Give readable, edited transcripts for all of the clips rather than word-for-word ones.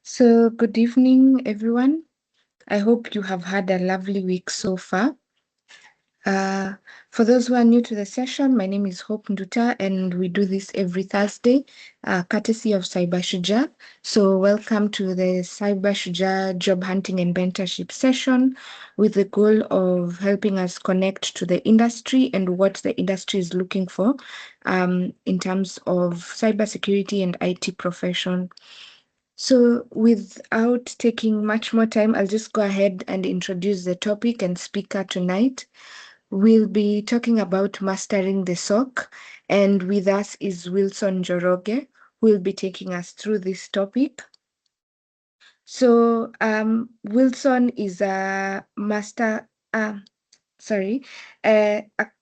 So, good evening, everyone. I hope you have had a lovely week so far. For those who are new to the session, my name is Hope Nduta, and we do this every Thursday, courtesy of Cybersecurity. So, welcome to the Cybersecurity job hunting and mentorship session with the goal of helping us connect to the industry and what the industry is looking for in terms of cybersecurity and IT profession. So, without taking much more time, I'll just go ahead and introduce the topic and speaker tonight. We'll be talking about mastering the SOC, and with us is Wilson Njoroge, who will be taking us through this topic. So, Wilson is a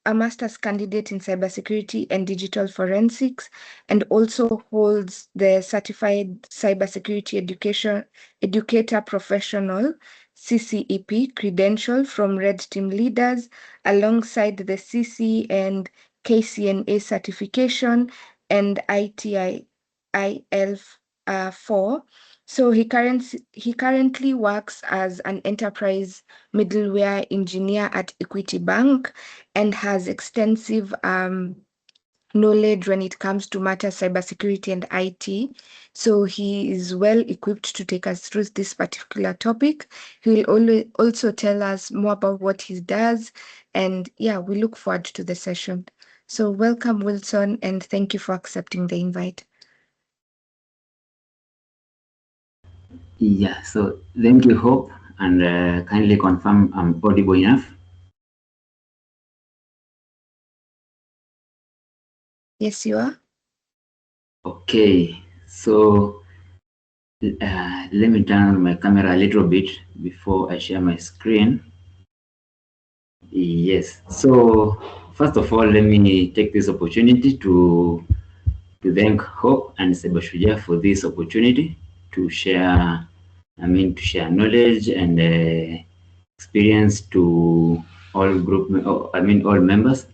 a master's candidate in cybersecurity and digital forensics, and also holds the certified cybersecurity educator professional CCEP credential from Red Team Leaders, alongside the CC and KCNA certification and ITIL4. So he currently works as an enterprise middleware engineer at Equity Bank and has extensive knowledge when it comes to matters cybersecurity and IT. So he is well equipped to take us through this particular topic. He will also tell us more about what he does. And yeah, we look forward to the session. So welcome, Wilson, and thank you for accepting the invite. Yeah, so thank you, Hope, and kindly confirm I'm audible enough. Yes, you are. Okay, so let me turn on my camera a little bit before I share my screen. Yes, so first of all, let me take this opportunity to thank Hope and Sebashuja for this opportunity to share, to share knowledge and experience to all all members.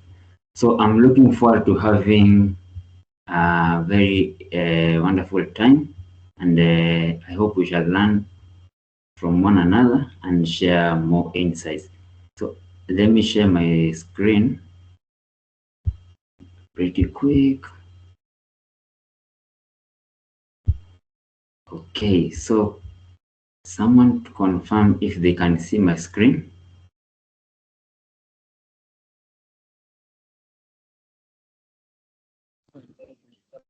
So I'm looking forward to having a very wonderful time, and I hope we shall learn from one another and share more insights. So let me share my screen pretty quick. Okay, so someone to confirm if they can see my screen.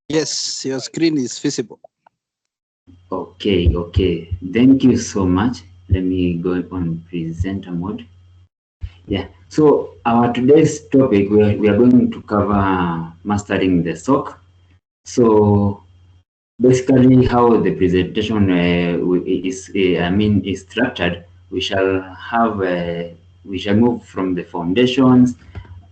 Yes, your screen is visible. Okay. Thank you so much. Let me go on presenter mode. Yeah, so our today's topic, we are going to cover mastering the SOC. So basically how the presentation is structured, we shall move from the foundations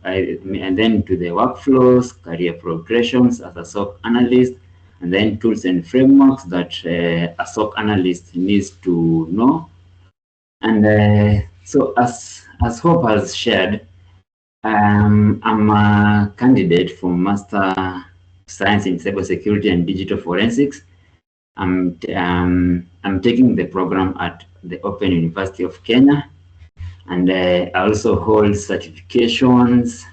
and then to the workflows, career progressions as a SOC analyst, and then tools and frameworks that a SOC analyst needs to know. And so as Hope has shared, I'm a candidate for Master Science in Cybersecurity and Digital Forensics. I'm taking the program at the Open University of Kenya, and I also hold certifications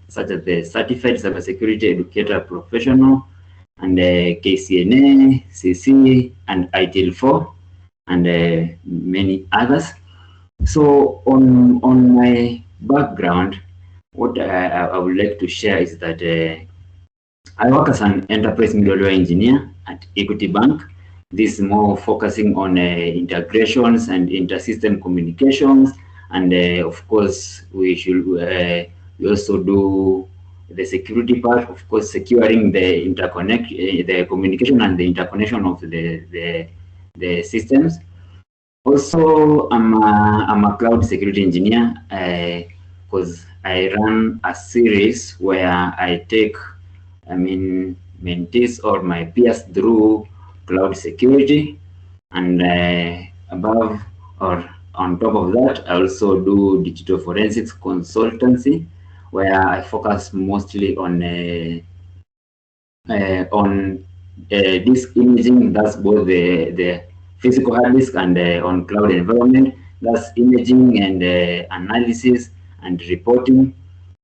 such as the Certified Cybersecurity Educator Professional, and KCNA, CC, and ITIL4, and many others. So on my background, what I would like to share is that I work as an enterprise middleware engineer at Equity Bank. This is more focusing on integrations and inter-system communications, and of course we also do the security part, of course, securing the the communication and the interconnection of the systems. Also, I'm a cloud security engineer because I run a series where I take, mentees or my peers through cloud security, and above or on top of that, I also do digital forensics consultancy, where I focus mostly on disk imaging. That's both the physical hard disk and on cloud environment. That's imaging and analysis and reporting.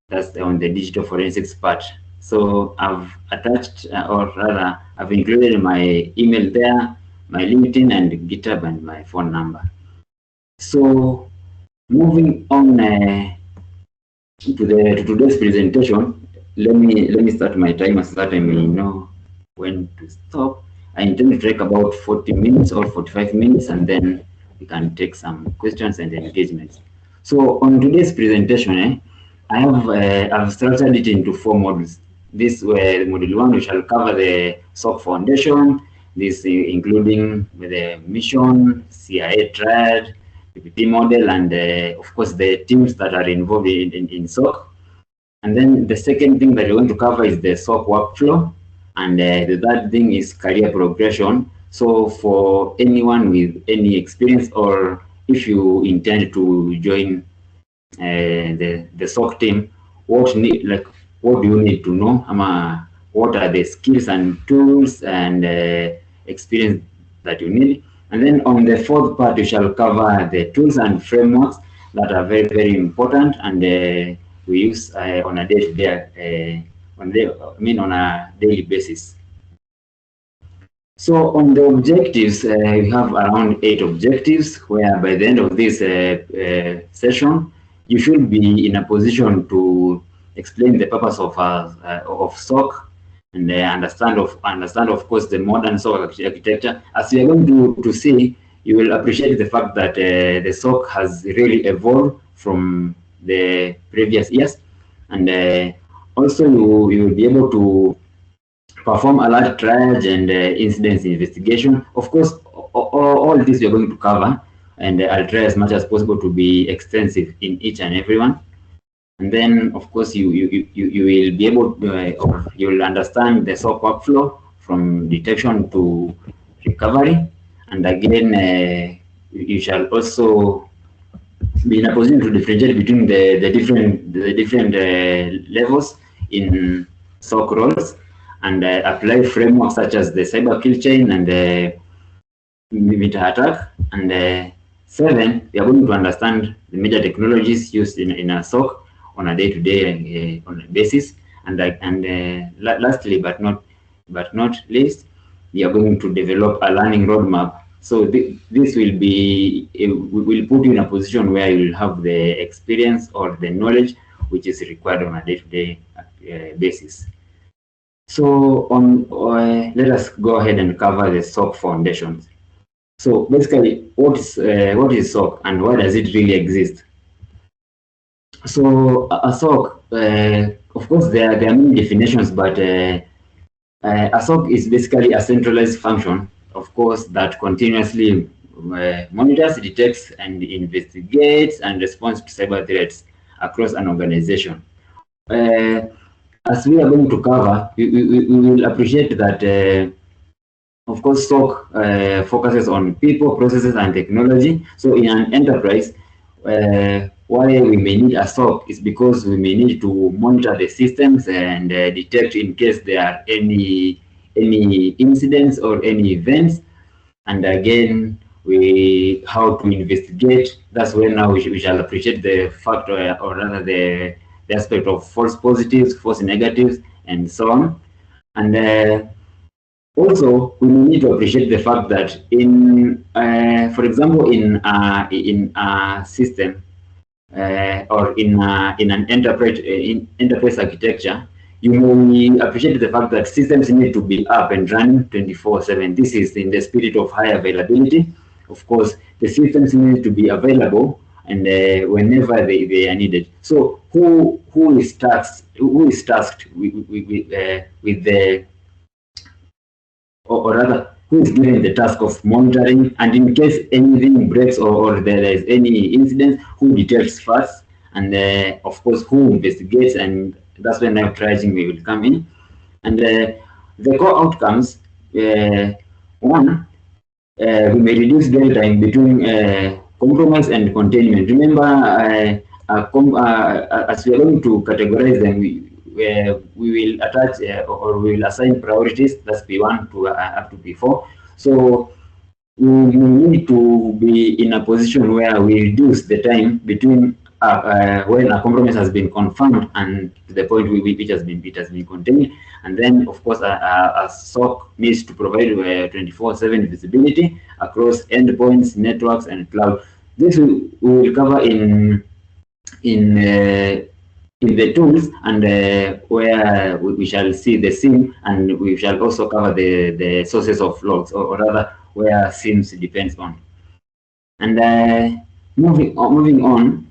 That's on the digital forensics part. So I've attached, or rather, I've included my email there, my LinkedIn and GitHub and my phone number. So moving on to today's presentation, let me start my timer so that I may know when to stop. I intend to take about 40 minutes or 45 minutes, and then we can take some questions and engagements. So on today's presentation, I've structured it into 4 modules. This module 1, we shall cover the SOC foundation, this including the mission, CIA triad, PPP model, and of course the teams that are involved in SOC. And then the second thing that we're going to cover is the SOC workflow, and the third thing is career progression. So for anyone with any experience, or if you intend to join the SOC team, what do you need to know? What are the skills and tools and experience that you need? And then on the fourth part, we shall cover the tools and frameworks that are very, very important, and we use on a day-to-day, on a daily basis. So on the objectives, we have around 8 objectives, where by the end of this session, you should be in a position to explain the purpose of SOC and understand of course the modern SOC architecture. As we are going to see, you will appreciate the fact that the SOC has really evolved from the previous years, and also you will be able to perform alert triage and incidents investigation. Of course, all this we are going to cover, and I'll try as much as possible to be extensive in each and every one. And then, of course, you will be able to, or you will understand the SOC workflow from detection to recovery. And again, you shall also be in a position to differentiate between the different levels in SOC roles, and apply frameworks such as the cyber kill chain and the meta attack. And 7, we are going to understand the major technologies used in a SOC on a day-to-day basis. And lastly, but not least, we are going to develop a learning roadmap. So this will put you in a position where you will have the experience or the knowledge which is required on a day-to-day basis. So let us go ahead and cover the SOC foundations. So basically, what is SOC and why does it really exist? So a SOC, of course, there are many definitions, but a SOC is basically a centralized function, of course, that continuously monitors, detects, and investigates and responds to cyber threats across an organization. As we are going to cover, we will appreciate that, of course, SOC focuses on people, processes, and technology. So in an enterprise, why we may need a SOC is because we may need to monitor the systems and detect in case there are any incidents or any events. And again, how to investigate. That's where now we shall appreciate the fact, or rather the aspect of false positives, false negatives, and so on. And also, we need to appreciate the fact that for example, in a system or in an enterprise architecture, you may appreciate the fact that systems need to be up and running 24/7. This is in the spirit of high availability. Of course, the systems need to be available and whenever they are needed. So who is tasked with the, or rather, who is given the task of monitoring, and in case anything breaks or there is any incident, who detects first, and of course who investigates, and that's when now triaging will come in. And the core outcomes, one, we may reduce downtime between compromise and containment. Remember, as we are going to categorize them, we will attach or we will assign priorities. That's P1 to up to P4. So we need to be in a position where we reduce the time between when a compromise has been confirmed and to the point which has been contained. And then, of course, a SOC needs to provide 24/7 visibility across endpoints, networks, and cloud. This we will cover in the tools, and where we shall see the SIEM, and we shall also cover the sources of logs, or rather where SIEMs depends on. And moving on,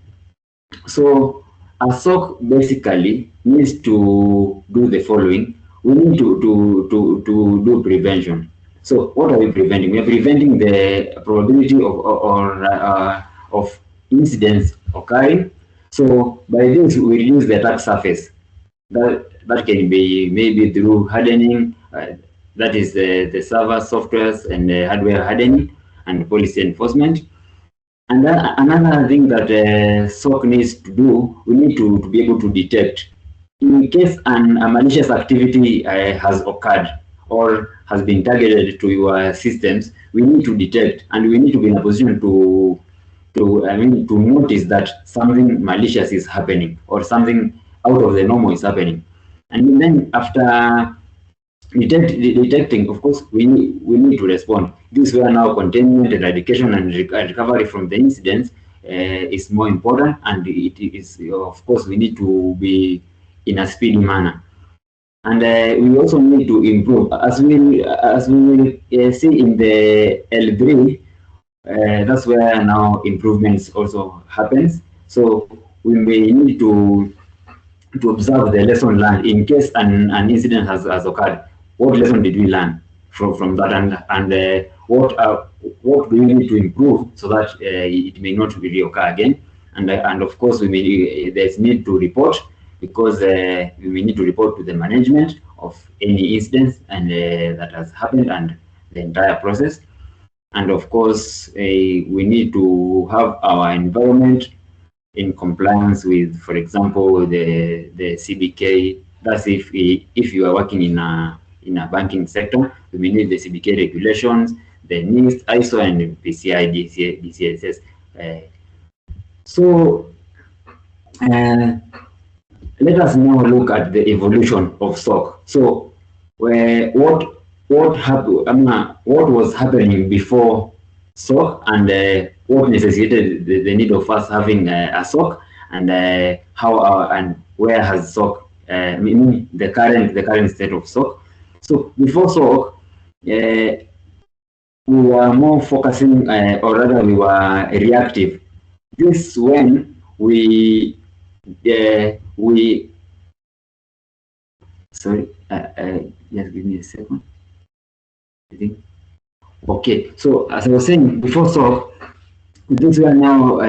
so a SOC basically needs to do the following. We need to do prevention. So what are we preventing? We are preventing the probability of incidents occurring. So by this, we reduce the attack surface. That can be maybe through hardening, that is the server softwares and hardware hardening and policy enforcement. And another thing that SOC needs to do, we need to be able to detect in case a malicious activity has occurred or has been targeted to your systems. We need to detect, and we need to be in a position to notice that something malicious is happening or something out of the normal is happening. And then after detecting, of course, we need to respond. This is where now containment, eradication, and recovery from the incidents is more important, and it is, of course, we need to be in a speedy manner. And we also need to improve, as we will see in the L3. That's where now improvements also happens. So we may need to observe the lesson learned in case an incident has occurred. What lesson did we learn from that, and what do we need to improve so that it may not reoccur again? And of course, there's need to report, because we need to report to the management of any incidents and that has happened and the entire process. And of course, we need to have our environment in compliance with, for example, the CBK. That's if you are working in a banking sector, we need the CBK regulations, the NIST, ISO, and PCI DCSS. So let us now look at the evolution of SOC. So what was happening before SOC, and what necessitated the need of us having a SOC, and how and where has SOC, the current state of SOC. So before SOC, we were more focusing, or rather we were reactive. This when we sorry, just give me a second. I think. Okay, so as I was saying before SOC, things were now,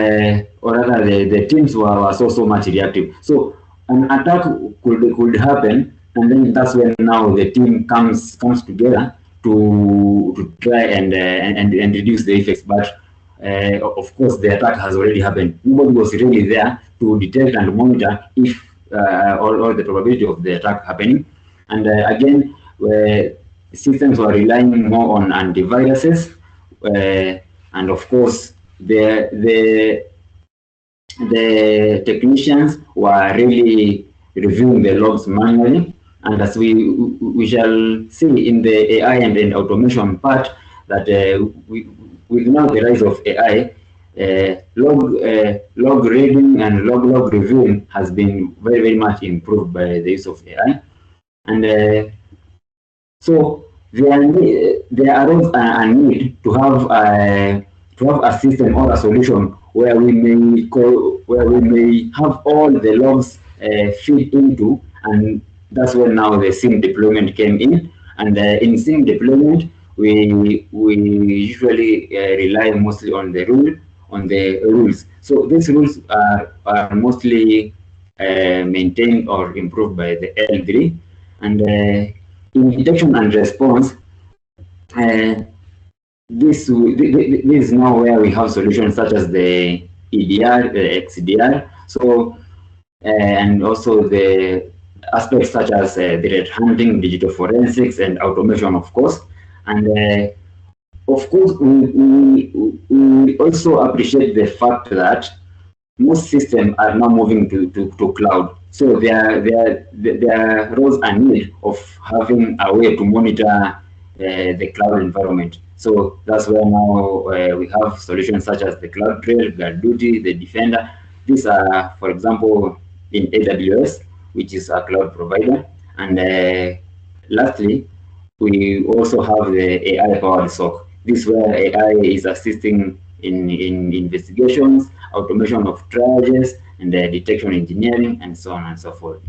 or rather the teams were so much reactive. So an attack could happen, and then that's when now the team comes together to try and reduce the effects. But of course, the attack has already happened. Nobody was really there to detect and monitor if or the probability of the attack happening. And again, systems were relying more on antiviruses, and of course, the technicians were really reviewing the logs manually. And as we shall see in the AI and in automation part, that with now the rise of AI, log reading and log reviewing has been very much improved by the use of AI. And so there arose a need to have a system or a solution where we may have all the logs feed into, and that's when now the SIEM deployment came in. And in SIEM deployment, we usually rely mostly on the rules. So these rules are mostly maintained or improved by the L3. And in detection and response, this is now where we have solutions such as the EDR, the XDR, so and also the aspects such as threat hunting, digital forensics, and automation, of course. And of course, we also appreciate the fact that most systems are now moving to cloud. So there arose a need of having a way to monitor the cloud environment. So that's where now we have solutions such as the Cloud Trail, Guard Duty, the Defender. These are, for example, in AWS, which is a cloud provider. And lastly, we also have the AI-powered SOC. This is where AI is assisting in investigations, automation of triages, and detection engineering, and so on and so forth.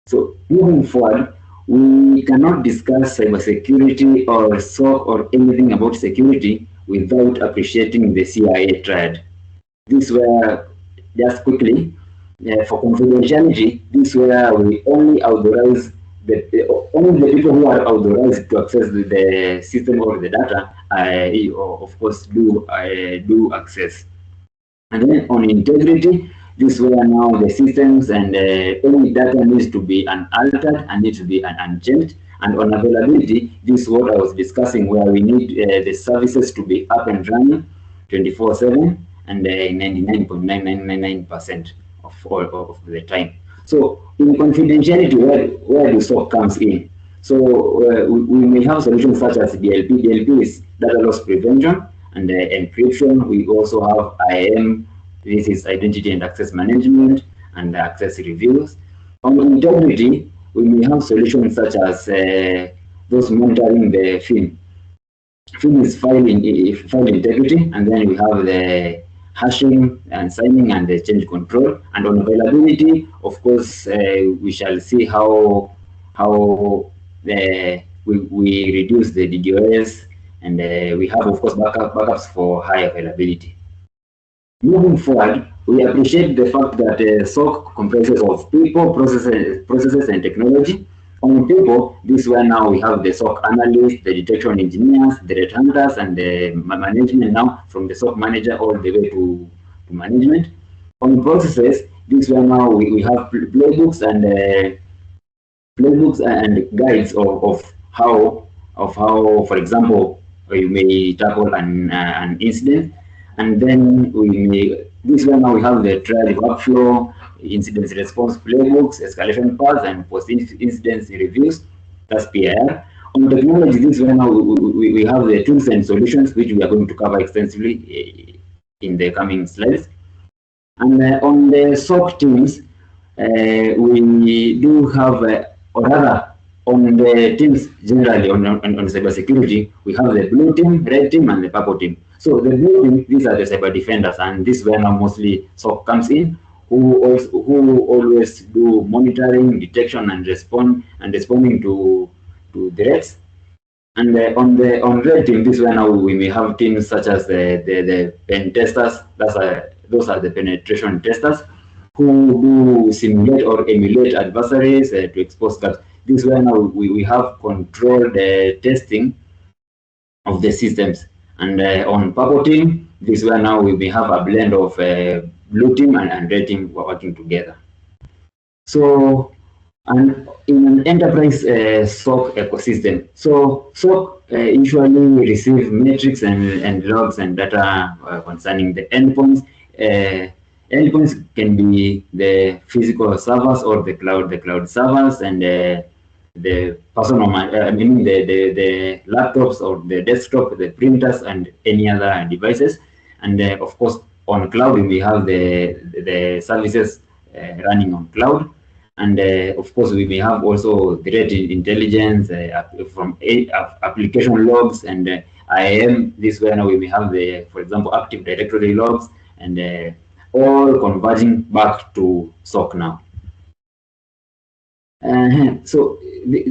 So moving forward, we cannot discuss cybersecurity or SOC or anything about security without appreciating the CIA triad. This were, just quickly, for confidentiality, this where we only authorize only the people who are authorized to access the system or the data, of course, do access. And then on integrity, this where now the systems and any data needs to be unaltered and needs to be unchanged. And on availability, this is what I was discussing, where we need the services to be up and running 24/7 and 99.9999% of all of the time. So in confidentiality, where the SOC comes in. So we may have solutions such as DLP. DLP is data loss prevention and encryption. We also have IAM. This is identity and access management and access reviews. On integrity, we may have solutions such as those monitoring the FIM. FIM is file integrity, and then we have the hashing and signing and the change control. And on availability, of course, we shall see how we reduce the DDoS, and we have, of course, backups for high availability. Moving forward, we appreciate the fact that SOC comprises of people, processes, and technology. On people, this where now we have the SOC analyst, the detection engineers, the threat hunters, and the management now, from the SOC manager all the way to management. On processes, this where now we have playbooks and guides of how, for example, you may tackle an incident. And then this one now we have the trial workflow, incident response playbooks, escalation paths, and post-incident reviews. That's PIR. On technology, this one now we have the tools and solutions, which we are going to cover extensively in the coming slides. And on the SOC teams, we do have, or rather, on the teams generally on cybersecurity, we have the blue team, red team, and the purple team. So the blue team, these are the cyber defenders, and this is where now mostly SOC comes in, who always do monitoring, detection, and responding to threats. And on red team, this is where now we may have teams such as the pen testers. Those are the penetration testers who do simulate or emulate adversaries to expose gaps. This is where now we have controlled testing of the systems. And on purple team, this is where now we have a blend of blue team and red team working together. So, and in an enterprise SOC ecosystem, so SOC usually receive metrics and logs and data concerning the endpoints. Endpoints can be the physical servers or the cloud servers, and the personal, the laptops or the desktop, the printers, and any other devices. And of course, on cloud, we have the services running on cloud. And of course, we may have also threat intelligence from application logs and IAM. This way now we may have for example, Active Directory logs, and all converging back to SOC now. So this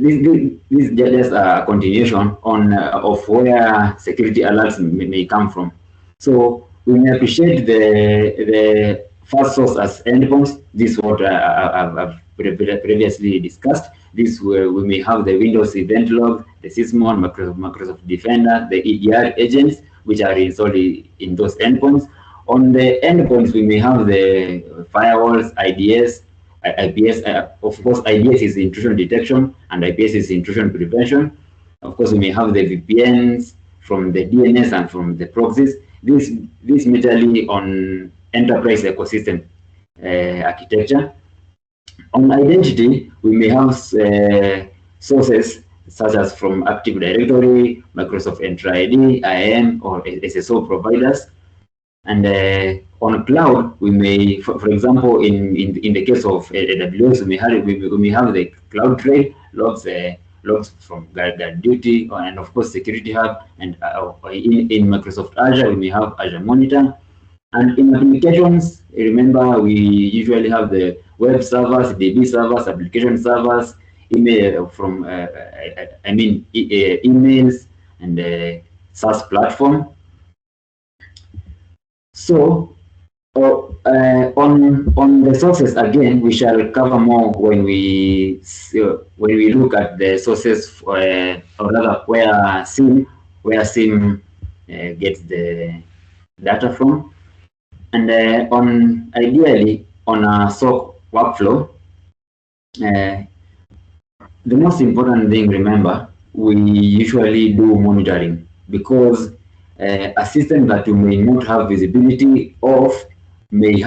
is just a continuation of where security alerts may come from. So we may appreciate the first source as endpoints. This is what I've previously discussed. This where we may have the Windows event log, the Sysmon, Microsoft Defender, the EDR agents, which are installed in those endpoints. On the endpoints, we may have the firewalls, IDS, IPS, of course, IDS is intrusion detection and IPS is intrusion prevention. Of course, we may have the VPNs from the DNS and from the proxies. This majorly on enterprise ecosystem architecture. On identity, we may have sources such as from Active Directory, Microsoft Entra ID, IAM, or SSO providers. And on cloud, we may, for example, in the case of AWS, we may have the cloud trail logs, logs from guard duty, and of course Security Hub. And in Microsoft Azure, we may have Azure Monitor. And in applications, remember we usually have the web servers, DB servers, application servers, email from emails and SaaS platform. So on the sources again, we shall cover more when we look at the sources, or rather where SIM gets the data from. And ideally on a SOC workflow, the most important thing, remember, we usually do monitoring, because a system that you may not have visibility of may be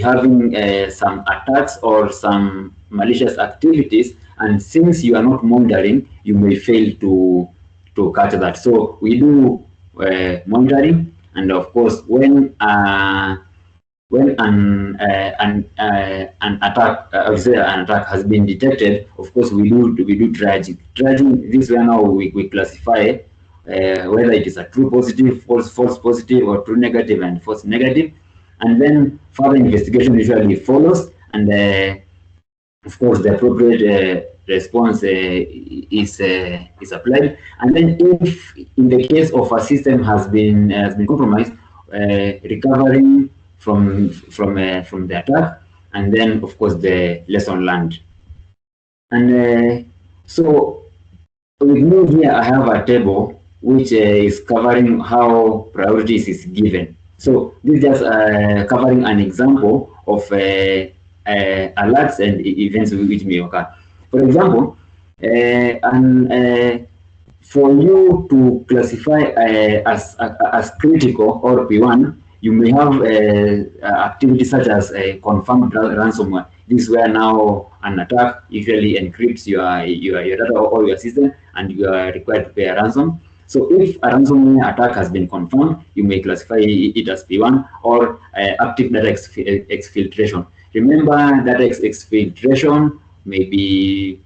having some attacks or some malicious activities, and since you are not monitoring, you may fail to catch that. So we do monitoring. And of course, when an attack has been detected, of course we do triaging. Triaging, this way now we classify whether it is a true positive, false positive, or true negative and false negative, and then further investigation usually follows, and of course the appropriate response is applied. And then if in the case of a system has been compromised, recovering from the attack, and then of course the lesson learned. And so with me here, I have a table which is covering how priorities is given. So this is just covering an example of alerts and events which may occur. For example, for you to classify as critical or P1, you may have activities such as confirmed ransomware. This is where now an attack usually encrypts your data or your system, and you are required to pay a ransom. So if a ransomware attack has been confirmed, you may classify it as P1, or active data exfiltration. Remember, data exfiltration may be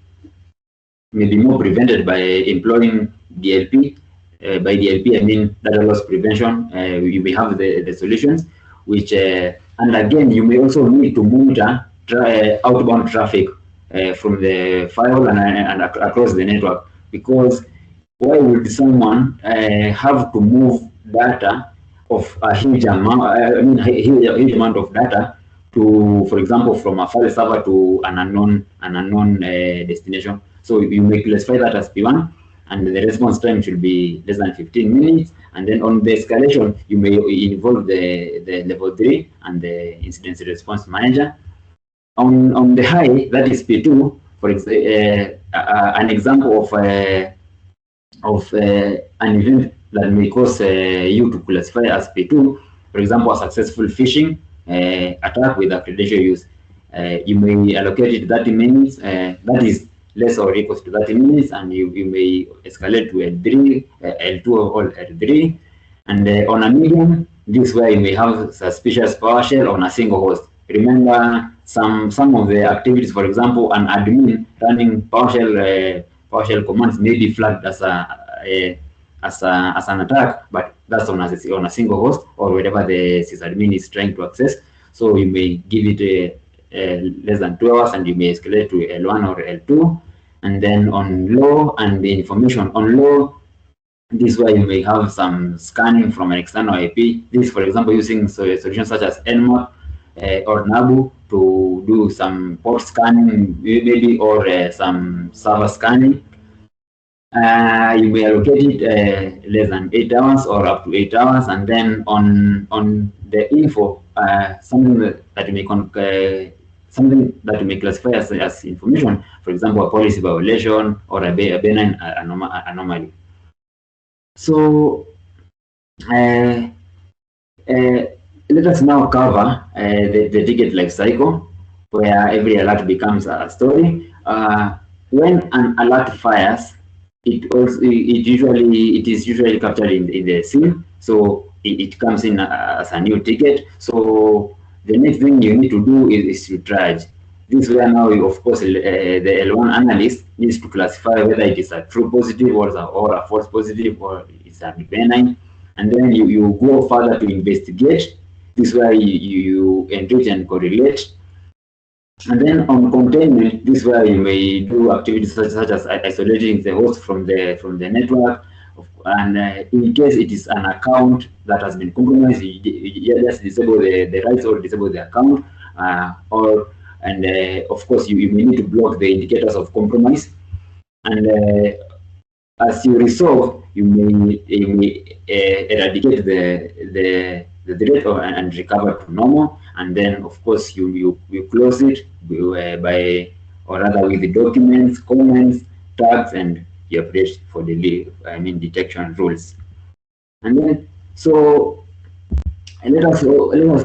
more prevented by employing DLP. By DLP, I mean data loss prevention. You may have the solutions, which and again, you may also need to monitor outbound traffic from the firewall and across the network, because why would someone have to move data of a huge amount, huge amount of data to, for example, from a file server to an unknown destination? So you may classify that as P1, and the response time should be less than 15 minutes. And then on the escalation, you may involve the level 3 and the incident response manager. On the high, that is P2. For example, an example of an event that may cause you to classify as P2, for example, a successful phishing attack with a credential use. You may allocate it 30 minutes, that is less or equals to 30 minutes, and you may escalate to L3, L2 or L3. And on a medium, this way you may have suspicious PowerShell on a single host. Remember, some of the activities, for example, an admin running PowerShell commands may be flagged as an attack, but that's on a single host or wherever the sysadmin is trying to access. So you may give it less than 2 hours, and you may escalate to L1 or L2. And then on low and the information on low, this way you may have some scanning from an external IP. This, for example, using solutions such as Nmap or Nabu to do some port scanning, maybe, or some server scanning. You may allocate it less than 8 hours or up to 8 hours. And then on the info, something that you may something that we may classify as information, for example, a policy violation or a benign anomaly. So let us now cover the ticket life cycle, where every alert becomes a story. When an alert fires, it is usually captured in the SIM, so it comes in as a new ticket. So the next thing you need to do is to triage. This is where now, of course, the L1 analyst needs to classify whether it is a true positive or a false positive, or it's a benign. And then you go further to investigate. This is where you enrich and correlate. And then on containment, this is where you may do activities such as isolating the host from the network. And in case it is an account that has been compromised, you just disable the rights or disable the account. And of course, you may need to block the indicators of compromise. And as you resolve, you may eradicate the threat and recover to normal. And then, of course, you close it by, or rather, with the documents, comments, tags, and you update for the detection rules. And then, so let us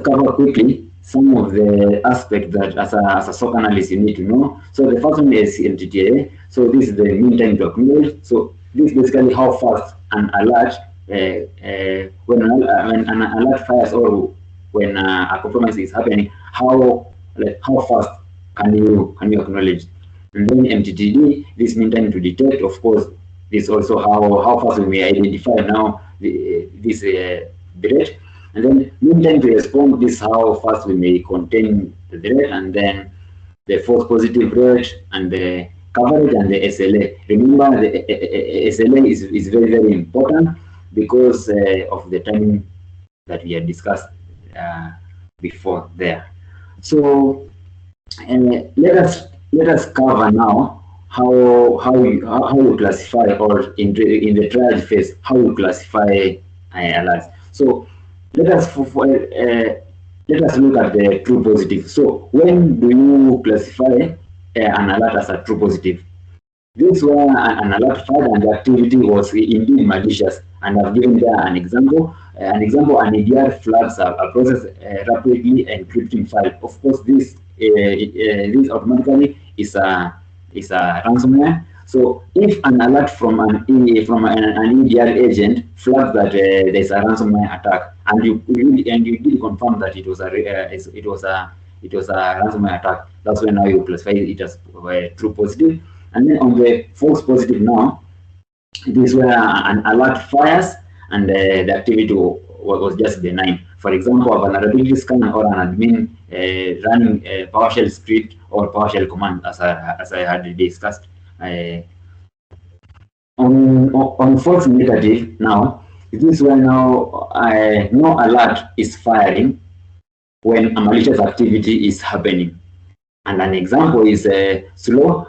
cover quickly some of the aspects that as a SOC analyst you need to know. So the first one is MTTA. So this is the mean time to acknowledge. So this is basically how fast an alert, when an alert fires or when a compromise is happening, how fast can you acknowledge? And then MTTD, this mean time to detect. Of course, this also how fast we may identify now this threat. And then mean time to respond, this how fast we may contain the threat. And then the false positive rate and the coverage and the SLA. Remember, the SLA is very, very important because of the timing that we had discussed before there. So let us cover now how you classify, or in the triage phase, how you classify alerts. So let us look at the true positive. So when do you classify an alert as a true positive? This was an alert fired and the activity was indeed malicious, and I've given there an example. An EDR flags a process rapidly encrypting file. Of course, this automatically is a ransomware. So if an alert from an EDR agent flags that there's a ransomware attack, and you did confirm that it was a ransomware attack, that's when now you classify it as true positive. And then on the false positive now, this is where an alert fires and the activity was just benign. For example, a vulnerability scan or an admin running a PowerShell script or PowerShell command, as I had discussed. On false negative now, this is where now no alert is firing when a malicious activity is happening. And an example is slow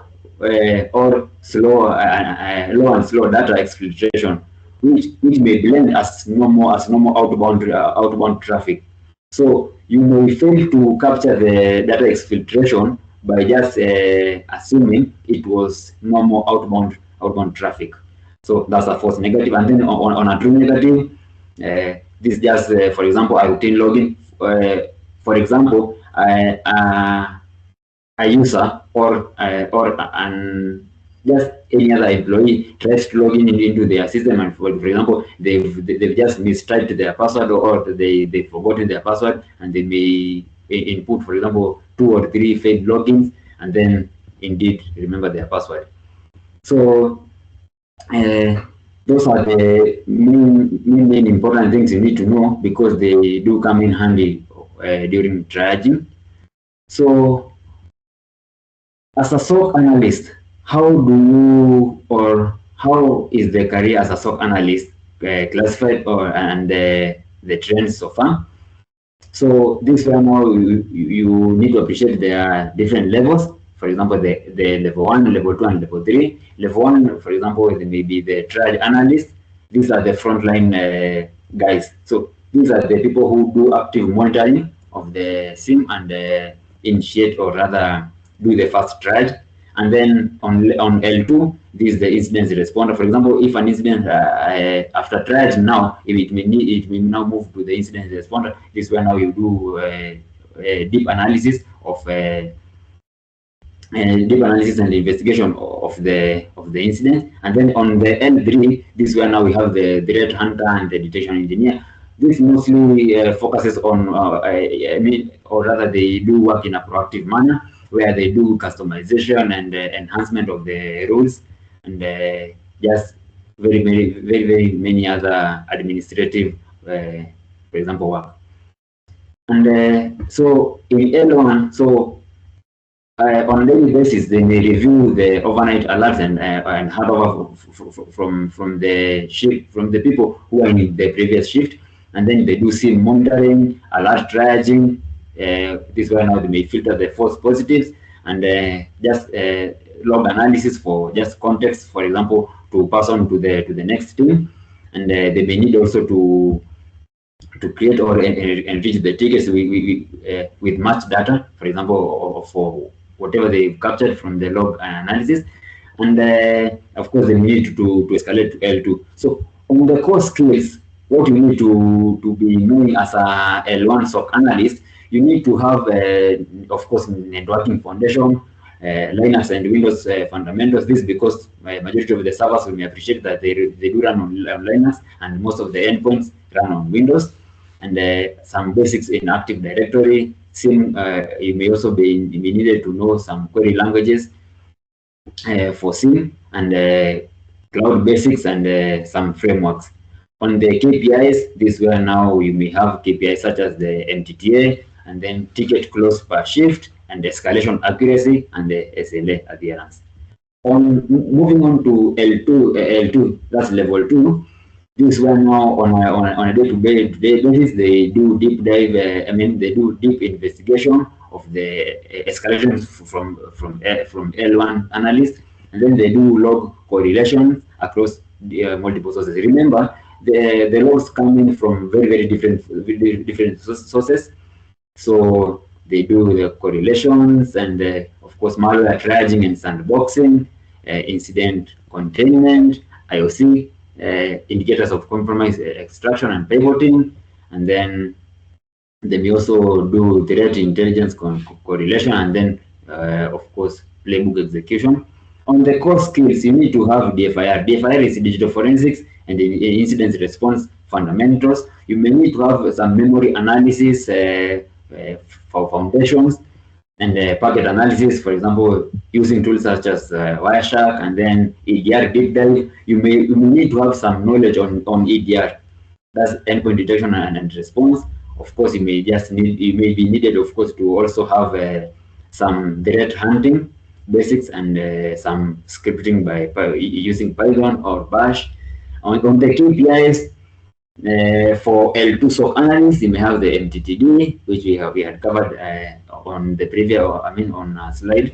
or low and slow data exfiltration, which may blend as normal outbound traffic. So you may fail to capture the data exfiltration by just assuming it was normal outbound traffic. So that's a false negative. And then on a true negative, this just for example a routine login. For example, a user or just any other employee tries to log into their system, and for example they've just mistyped their password, or they've forgotten their password, and they may input, for example, 2 or 3 fake logins, and then indeed remember their password. So those are the main important things you need to know, because they do come in handy during triaging. So as a SOC analyst, how is the career as a SOC analyst classified, and the trends so far? So this one now you need to appreciate there are different levels. For example, the level 1, level 2, and level 3. Level 1, for example, they may be the triage analyst. These are the frontline guys. So these are the people who do active monitoring of the SIM and initiate or rather do the first triage. And then on L2, this is the incident responder. For example, if an incident after triage now, if it may now move to the incident responder. This is where now you do deep analysis of deep analysis and investigation of the incident. And then on the L3, this is where now we have the threat hunter and the detection engineer. This mostly focuses on, or rather they do work in a proactive manner, where they do customization and enhancement of the rules, and just very many other administrative, for example, work. And so in L1, so on a daily basis, they may review the overnight alerts and hand over from the shift, from the people who are in the previous shift, and then they do SIEM monitoring, alert triaging. This way now they may filter the false positives and just log analysis for just context, for example, to pass on to the next team, and they may need also to create or enrich the tickets with much data, for example, or for whatever they've captured from the log analysis. And of course, they need to escalate to L2. So on the core skills, what you need to be knowing as a L1 SOC analyst, you need to have, of course, networking foundation, Linux and Windows fundamentals. This is because majority of the servers will appreciate that they do run on Linux, and most of the endpoints run on Windows. And some basics in Active Directory. SIEM, you may also be needed to know some query languages for SIEM, and cloud basics and some frameworks. On the KPIs, this where now we may have KPIs such as the MTTA, and then ticket close per shift, and escalation accuracy, and the SLA adherence. Moving on to L2, that's level 2. This one now on a day-to-day basis, they do deep dive. They do deep investigation of the escalations from L1 analyst, and then they do log correlation across the multiple sources. Remember, the logs come in from very different sources, so they do the correlations and of course malware triaging and sandboxing, incident containment, IOC. Indicators of compromise extraction and pivoting, and then they may also do threat intelligence correlation, and then of course playbook execution. On the core skills, you need to have DFIR. DFIR is digital forensics and incident response fundamentals. You may need to have some memory analysis for foundations, and packet analysis, for example, using tools such as Wireshark, and then EDR deep dive. You may need to have some knowledge on EDR, that's endpoint detection and response. Of course, you may be needed, of course, to also have some threat hunting basics and some scripting by using Python or Bash. On the KPIs, for L2 SOC analysts, you may have the MTTD, which we had covered on the previous, on a slide.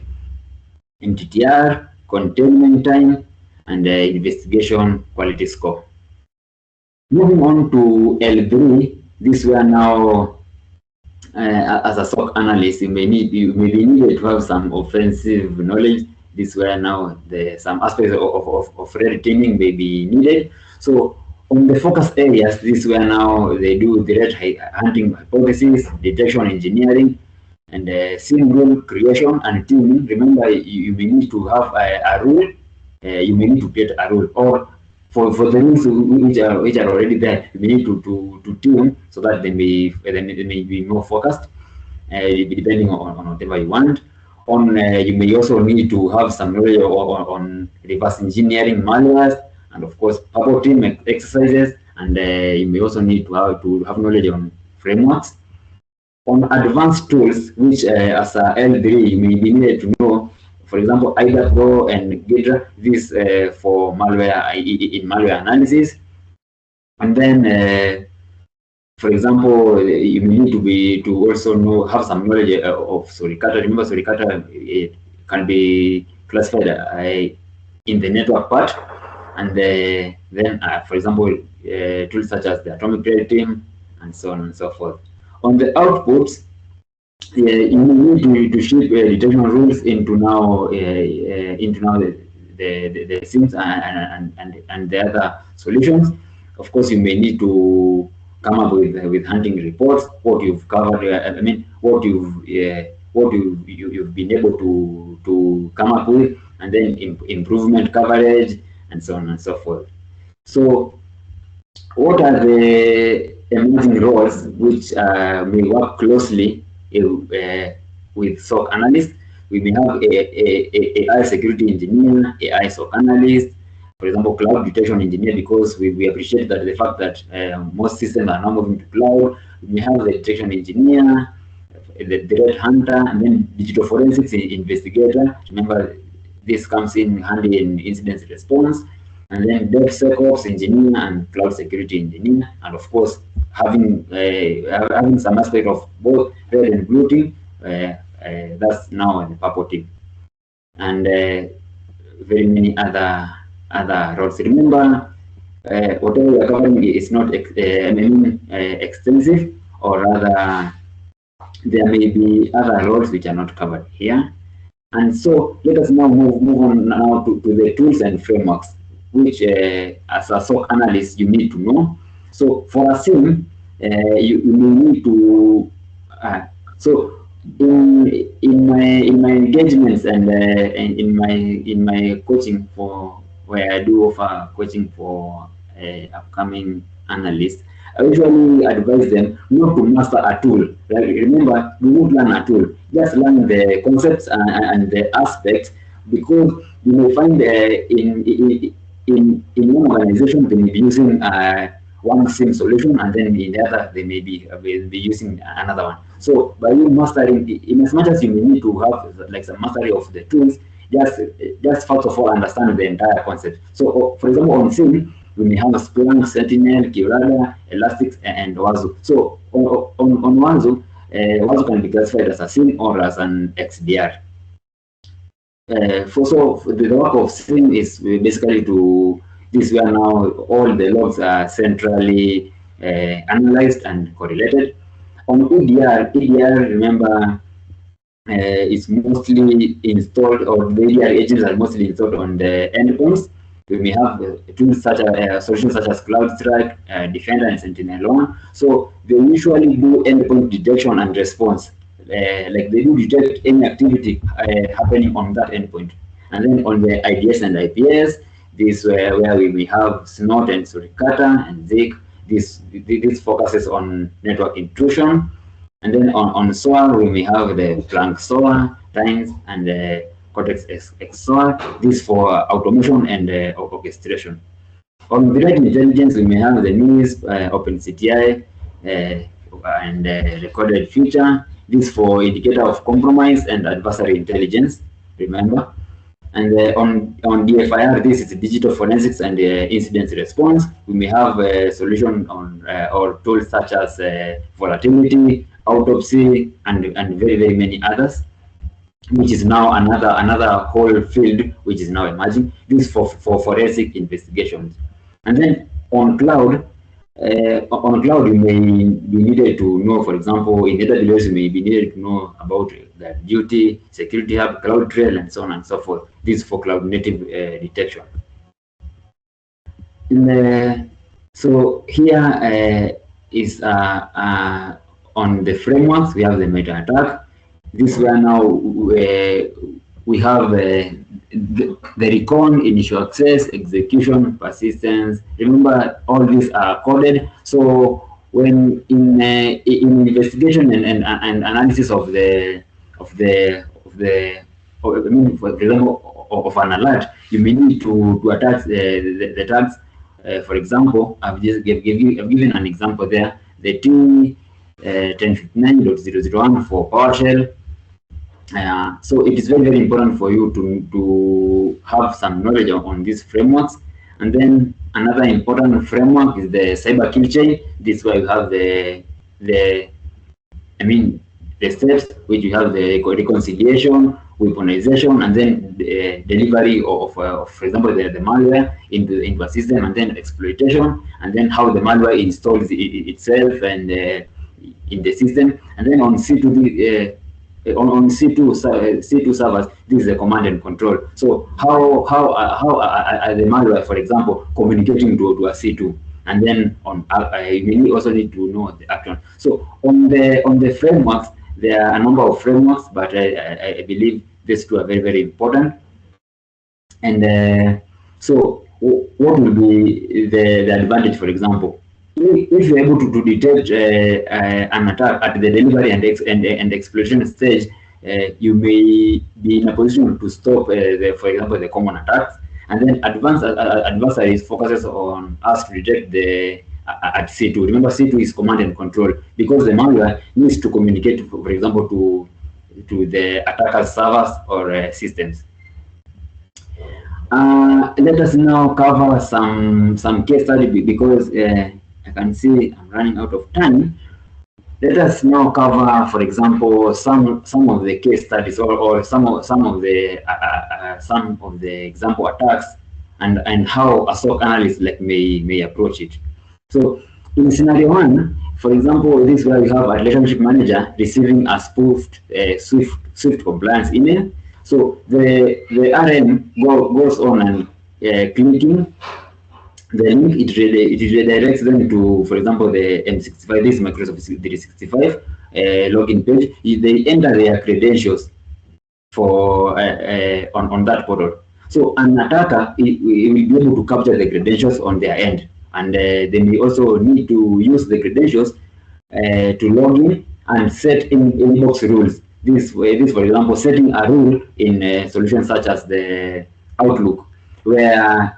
MTTR, containment time, and investigation quality score. Moving on to L3, this were now as a SOC analyst, you may be needed to have some offensive knowledge. This were now some aspects of red teaming may be needed. So on the focus areas, this were now they do threat hunting hypothesis, detection engineering, and SIEM rule creation and teaming. Remember, you may need to have a rule. You may need to get a rule, or for the rules which are already there, you may need to tune so that they may be more focused, depending on whatever you want. You may also need to have some knowledge on reverse engineering malwares, and of course purple team exercises, and you may also need to have knowledge on frameworks. On advanced tools, which as a L3 you may be needed to know, for example, IDAPRO and Gidra, this for malware in malware analysis. And then, for example, you may need to also have some knowledge of Suricata. Remember, Suricata it can be classified in the network part, and then, for example, tools such as the atomic red team and so on and so forth. On the outputs, you need to ship detection rules into now the SIMs and the other solutions. Of course, you may need to come up with hunting reports, what you've covered. I mean, what you've been able to come up with, and then improvement coverage, and so on and so forth. So, what are the emerging roles which may work closely with SOC analysts? We may have a AI security engineer, AI SOC analyst, for example, cloud detection engineer, because we appreciate that the fact that most systems are now moving to cloud. We may have the detection engineer, the threat hunter, and then digital forensics investigator. Remember, this comes in handy in incident response. And then DevSecOps engineer and cloud security engineer, and of course having some aspect of both red and blue team. That's now the purple team, and very many other roles. Remember, whatever we are covering is not extensive, or rather, there may be other roles which are not covered here. And so let us now move on now to the tools and frameworks, which as a SOC analyst you need to know. So for a SIM, you may need to so in my engagements and in my coaching, for where I do offer coaching for upcoming analysts, I usually advise them not to master a tool. Like, remember, we won't learn a tool, just learn the concepts and the aspects, because you may find in one organization they may be using one SIM solution, and then in the other they may be using another one. So by you mastering, in as much as you may need to have like some mastery of the tools, just first of all understand the entire concept. So for example, on SIM, we may have Splunk, Sentinel, Kiraga, Elastic, and Wazu. So on Wazu, Wazu can be classified as a SIM or as an XDR. So the work of SIM is basically this where now all the logs are centrally analyzed and correlated. On EDR, remember, is mostly installed, or the EDR agents are mostly installed on the endpoints. We may have tools such as solutions such as CloudStrike, Defender, and Sentinel-1. So they usually do endpoint detection and response. Like they do detect any activity happening on that endpoint. And then on the IDS and IPS, this where we may have Snort and Suricata and Zik. This focuses on network intrusion. And then on SOA, we may have the Splunk SOA, Times, and the Cortex XOR. This for automation and orchestration. On threat intelligence, we may have the NISP, OpenCTI, and recorded future. This for indicator of compromise and adversary intelligence, remember. And on DFIR, this is digital forensics and incident response. We may have a solution on or tools such as volatility, autopsy, and very, very many others, which is now another whole field which is now emerging. This is for forensic investigations. And then on cloud, you may be needed to know, for example, in AWS, you may be needed to know about the Duty, Security Hub, CloudTrail, and so on and so forth. This is for cloud native detection. So here is on the frameworks, we have the meta attack. This one now we have the recon, initial access, execution, persistence. Remember, all these are coded. So when in investigation and analysis of for example, of an alert, you may need to attach the tags. For example, I've given an example there. The T1059.001 for PowerShell. So it is very, very important for you to have some knowledge on these frameworks. And then another important framework is the cyber kill chain. This is where you have the steps, which you have the reconciliation, weaponization, and then the delivery of for example, the malware into a system, and then exploitation, and then how the malware installs itself and in the system. And then on C2D, on C2 servers, this is a command and control. So how are the malware, for example, communicating to a C2? And then on we also need to know the action. So on the frameworks, there are a number of frameworks, but I believe these two are very important. And so what will be the advantage, for example? If you're able to detect an attack at the delivery and exploitation stage, you may be in a position to stop, for example, the common attacks. And then adversaries focuses on us to detect the at C2. Remember, C2 is command and control, because the malware needs to communicate, for example, to the attacker's servers or systems. Let us now cover some case study, because I can see I'm running out of time. Let us now cover, for example, some of the case studies or some of the example attacks and how a SOC analyst may approach it. So in scenario 1, for example, this is where we have a relationship manager receiving a spoofed Swift compliance email. So the RM goes on and clicking the link, it redirects them to, for example, the M65, this Microsoft 365 login page. They enter their credentials for on that portal. So an attacker will be able to capture the credentials on their end, and they may also need to use the credentials to log in and set in inbox rules. This, for example, setting a rule in solutions such as the Outlook, where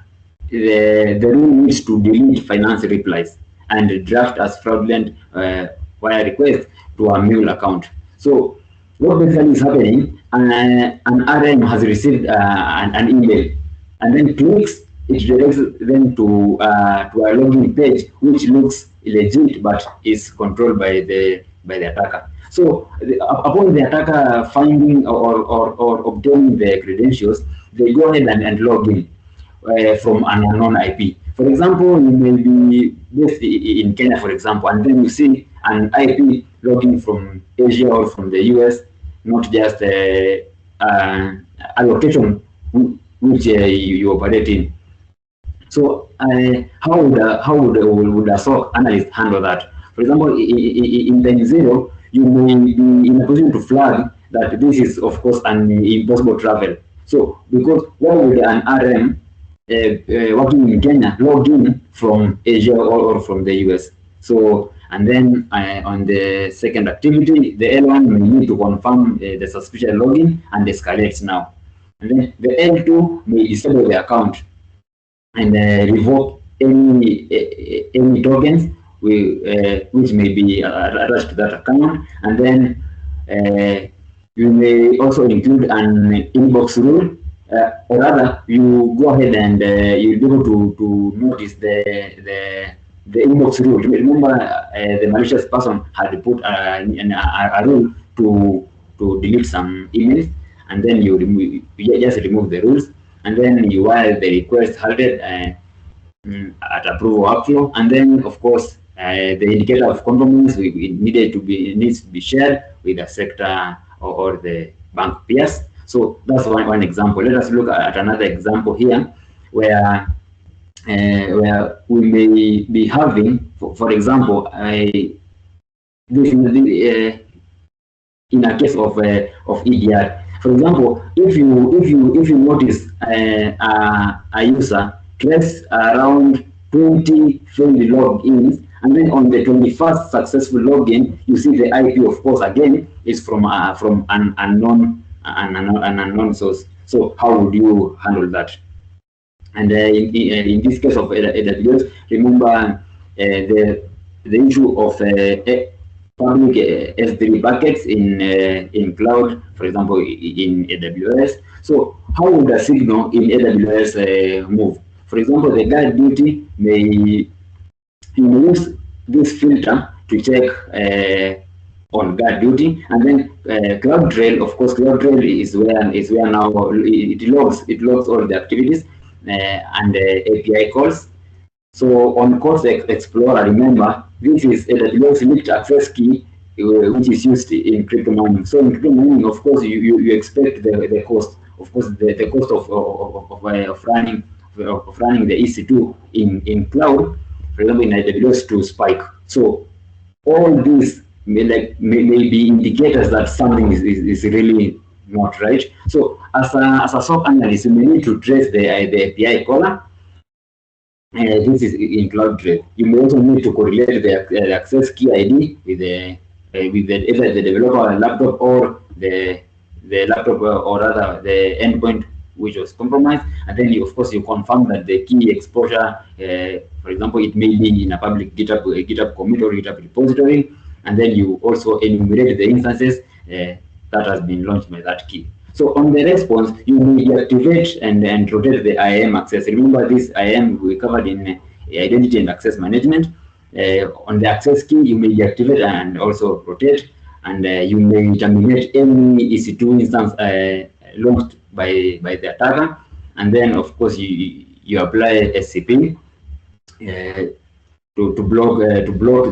the rule needs to delete finance replies and draft as fraudulent wire request to a mule account. So what basically is happening, an RM has received an email and then clicks, it directs them to a login page which looks legit but is controlled by the attacker. So upon the attacker finding or obtaining the credentials, they go ahead and log in from an unknown IP. For example, you may be based in Kenya, for example, and then you see an IP logging from Asia or from the US, not just a location which you operate in. So how would a SOC analyst handle that? For example, in time zero, you may be in a position to flag that this is, of course, an impossible travel. So because why would an RM working in Kenya log in from Asia or from the US? So, and then on the second activity, the L1 may need to confirm the suspicious login and escalates now. And then the L2 may disable the account and revoke any tokens which may be attached to that account. And then you may also include an inbox rule, or rather, you go ahead and you'll be able to notice the inbox rule. Remember, the malicious person had put a rule to delete some emails, and then you just remove the rules, and then you wire the request halted at approval workflow, and then of course the indicator of compromise needs to be shared with the sector or the bank peers. So that's one example. Let us look at another example here, where we may be having, for example, this in a case of EDR. For example, if you notice a user creates around 20 failed logins, and then on the 21st successful login, you see the IP, of course, again is from an unknown source. So how would you handle that? And in this case of AWS, remember the issue of public S3 buckets in cloud, for example, in AWS. So how would a signal in AWS move? For example, the guard duty may use this filter to check on guard duty, and then CloudTrail, of course, CloudTrail is where now it logs all the activities and API calls. So on Course Explorer, remember, this is AWS linked access key which is used in crypto mining. So in crypto mining, of course, you expect the cost, of course, the cost of running the EC2 in cloud, for example, in AWS to spike. So all these may be indicators that something is really not right. So as a SOC analyst, you may need to trace the API caller. This is in cloud trade. You may also need to correlate the access key ID with either the developer laptop or the laptop or rather the endpoint which was compromised, and then of course you confirm that the key exposure, for example, it may be in a public GitHub commit or GitHub repository, and then you also enumerate the instances that has been launched by that key. So on the response, you may deactivate and rotate the IAM access. Remember this IAM we covered in identity and access management. On the access key, you may deactivate and also rotate, and you may terminate any EC2 instance launched by the attacker, and then of course you apply SCP to block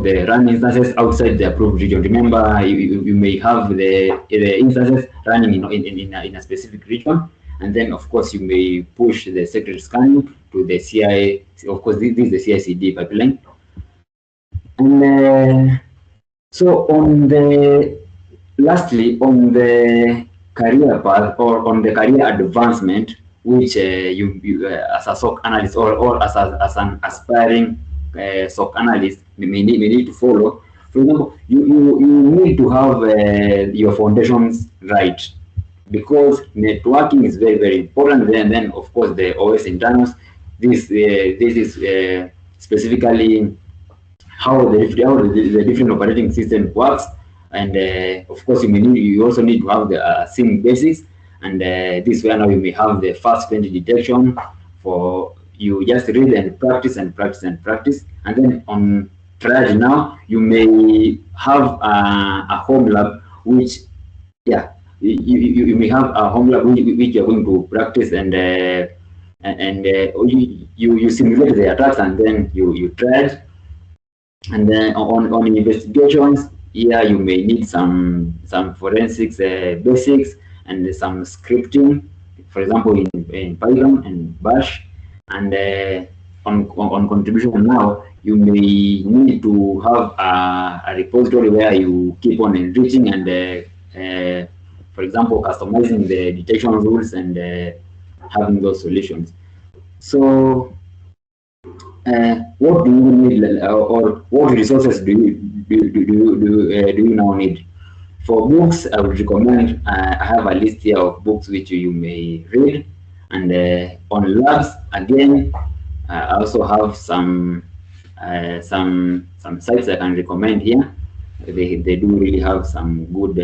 the run instances outside the approved region. Remember, you may have the instances running in a specific region, and then of course you may push the secret scanning to the CI. Of course, this is the CI/CD pipeline. And so lastly, on the career path or on the career advancement, which you as a SOC analyst or as an aspiring SOC analyst may need to follow. For example, you need to have your foundations right, because networking is very important. And then of course the OS internals. This is specifically how the different operating system works, and of course you also need to have the SIM basics, and this is where now you may have the fast friend detection. For you just read and practice and practice and practice, and then on triage now you may have a home lab, which you may have a home lab which you're going to practice, and you simulate the attacks, and then you triage. And then on investigations, here you may need some forensics basics and some scripting, for example in Python and Bash. And on contribution now, you may need to have a repository where you keep on enriching and for example customizing the detection rules and having those solutions. So what do you need, or what resources do you now need? For books, I would recommend, I have a list here of books which you may read, and on labs again, I also have some sites I can recommend here. They do really have some good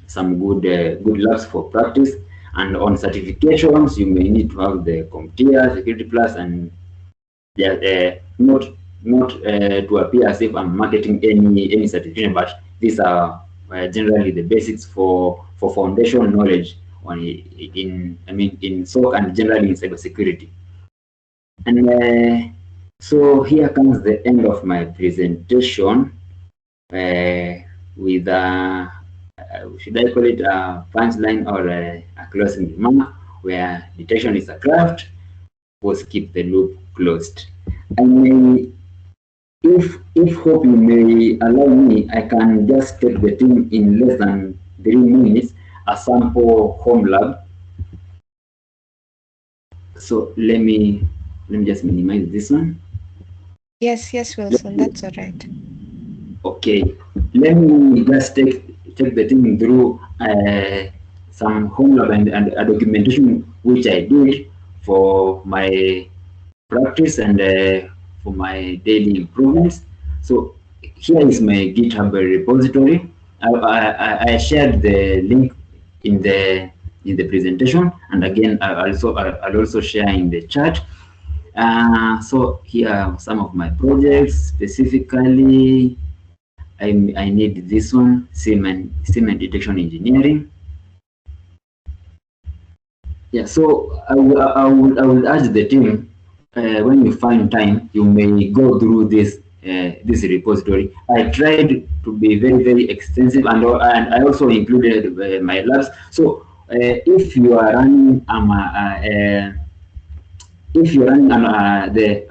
good labs for practice. And on certifications, you may need to have the CompTIA, Security Plus, and not to appear as if I'm marketing any certification, but these are generally the basics for foundation knowledge in SOC and generally in cybersecurity. And so here comes the end of my presentation with should I call it a punchline or a closing remark, where detection is a craft, was keep the loop closed. I may, if hope you may allow me, I can just take the team in less than 3 minutes, a sample home lab. So let me just minimize this one. Yes, Wilson, that's all right. Okay, let me just take the team through some home lab and a documentation which I did for my practice and for my daily improvements. So here is my GitHub repository. I shared the link in the presentation, and again I'll also share in the chat. So here are some of my projects. Specifically, I need this one, SIM and detection engineering. Yeah, so I would urge the team, when you find time, you may go through this this repository. I tried to be very, very extensive, and I also included my labs. So if you are running if you're running the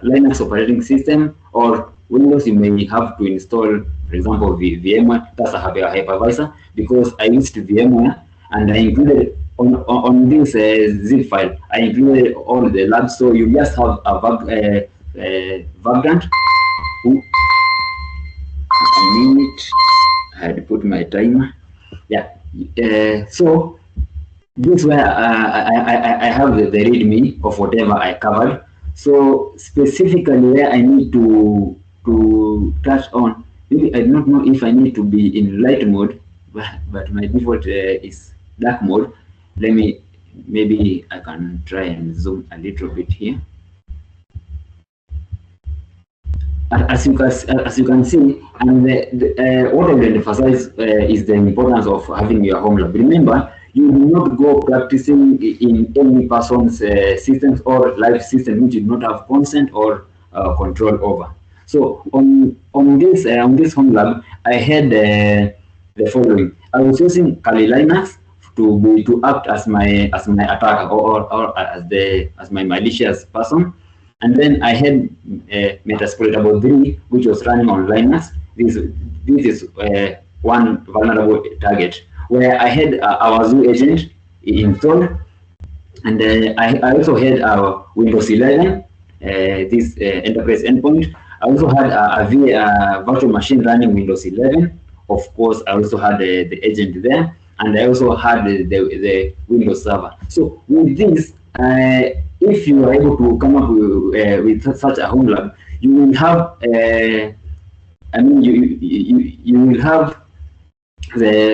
Linux operating system or Windows, you may have to install, for example, VMware. That's a hypervisor, because I used VMware, and I included on this zip file, I included all the labs. So you just have a vagrant. A minute. I had put my timer. Yeah. So this is where I have the readme of whatever I covered. So specifically where I need to touch on, maybe I do not know if I need to be in light mode, but my default is dark mode. Maybe I can try and zoom a little bit here. As you can see, and what I will emphasize is the importance of having your home lab. Remember, you will not go practicing in any person's systems or live system which you do not have consent or control over. So on this home lab, I had the following. I was using Kali Linux to act as my attacker or as my malicious person. And then I had Metasploitable 3, which was running on Linux. This is one vulnerable target where I had our Zoo agent installed, and I also had our Windows 11, this enterprise endpoint. I also had a virtual machine running Windows 11. Of course, I also had the agent there, and I also had the Windows server. So with this, if you are able to come up with such a home lab, you will have, you will have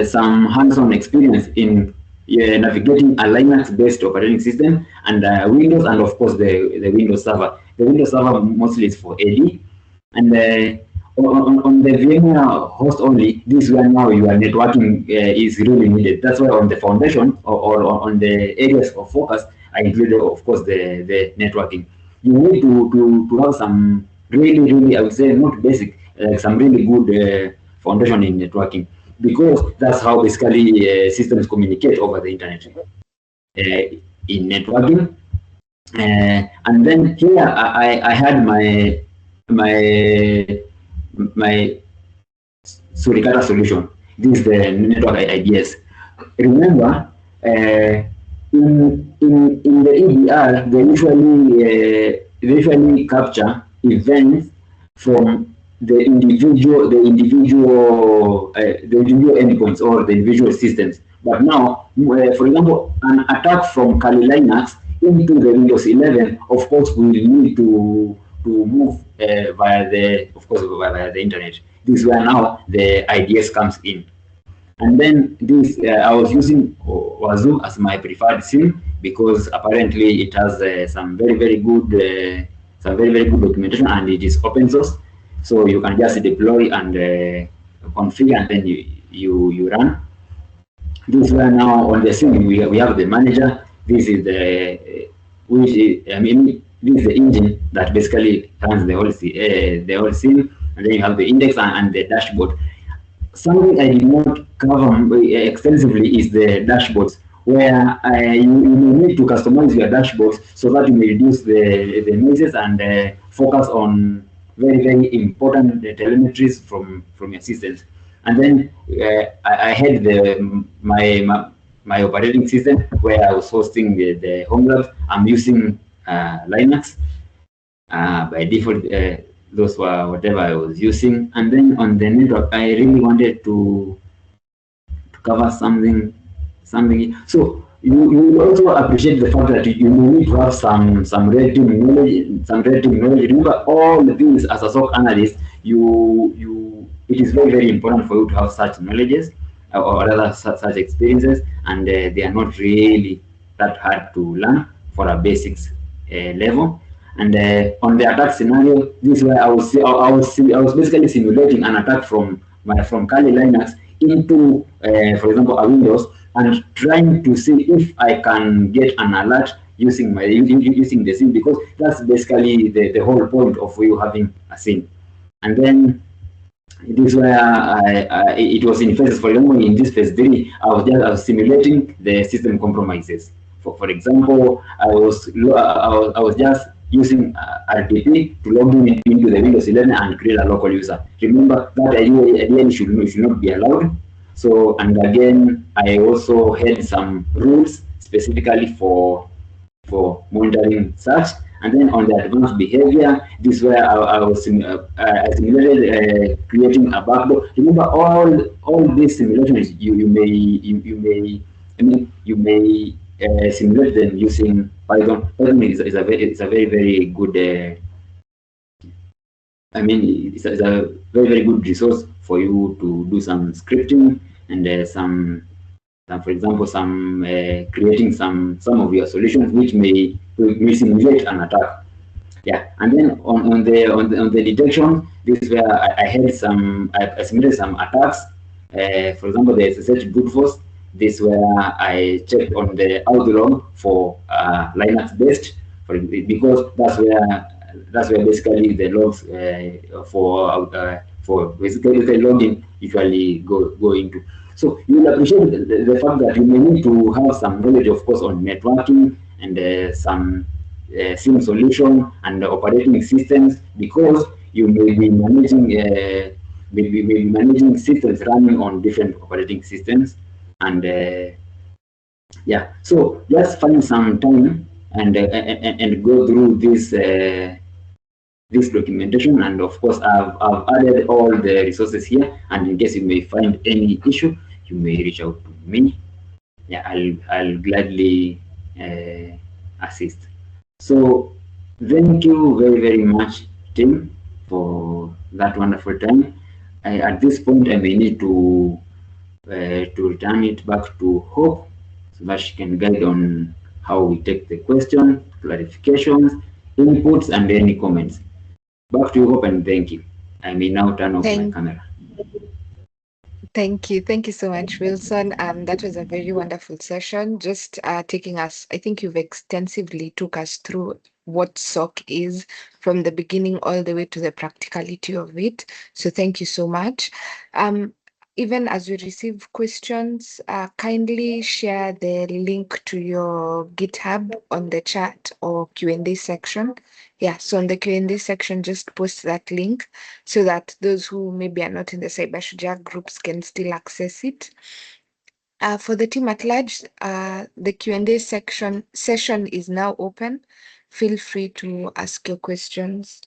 some hands-on experience in navigating a Linux-based operating system and Windows, and of course the Windows Server. The Windows Server mostly is for AD, and on the VMware host only, this is where now your networking is really needed. That's why on the foundation or on the areas of focus, I included, of course, the networking. You need to have some really, I would say, not basic, some really good foundation in networking, because that's how basically systems communicate over the internet in networking. And then here I had my Suricata solution. This is the network IDS. Remember, in the EDR, they usually capture events from the individual endpoints or the individual systems. But now, for example, an attack from Kali Linux into the Windows 11, of course, we need to move via the internet. This is where now the IDS comes in. And then this, I was using Wazoo as my preferred SIM because apparently it has some very good documentation, and it is open source, so you can just deploy and configure, and then you run. This is where now on the SIM we have the manager. This is this is the engine that basically runs the whole SIM, and then you have the index and the dashboard. Something I did not cover extensively is the dashboards, where you need to customize your dashboards so that you may reduce the noises and focus on very important telemetries from your systems. And then I had my operating system where I was hosting the home lab. I'm using Linux by default. Those were whatever I was using. And then on the network, I really wanted to cover something. So you will also appreciate the fact that you need to have some relative knowledge. Remember, all the things as a SOC analyst, it is very important for you to have such knowledges or rather such experiences, and they are not really that hard to learn for a basics level. And on the attack scenario, this is where I was basically simulating an attack from Kali Linux into, for example, a Windows, and trying to see if I can get an alert using the SIM, because that's basically the whole point of you having a SIM. And then this where it was in phases. For example, in this phase 3, I was simulating the system compromises. For example, I was just using RDP to log in into the Windows 11 and create a local user. Remember that ideally should not be allowed. So, and again, I also had some rules specifically for monitoring such. And then on the advanced behavior, this is where I simulated creating a backdoor. Remember all these simulations you may you may simulate them using Python. Python is a very good it's a very good resource for you to do some scripting and for example, some creating some of your solutions which may simulate an attack. Yeah, and then on the detection, this is where I had some I simulated some attacks. For example, the SSH brute force. This where I checked on the outlog for Linux based, because that's where basically the logs for basically the login usually go into. So you will appreciate the fact that you may need to have some knowledge, of course, on networking and some SIM solution and operating systems, because you may be managing systems running on different operating systems. And yeah, so just find some time and go through this documentation. And of course, I've added all the resources here, and in case you may find any issue, you may reach out to me. Yeah, I'll gladly assist. So thank you very much, Tim, for that wonderful time. At this point, I may need to return it back to Hope so that she can guide on how we take the question, clarifications, inputs, and any comments. Back to you, Hope, and thank you. I may now turn off my camera. Thank you. Thank you so much, Wilson. That was a very wonderful session. Just taking us, I think you've extensively took us through what SOC is from the beginning all the way to the practicality of it. So thank you so much. Even as we receive questions, kindly share the link to your GitHub on the chat or Q&A section. Yeah, so on the Q&A section, just post that link so that those who maybe are not in the CyberShuja groups can still access it. For the team at large, the Q&A session is now open. Feel free to ask your questions.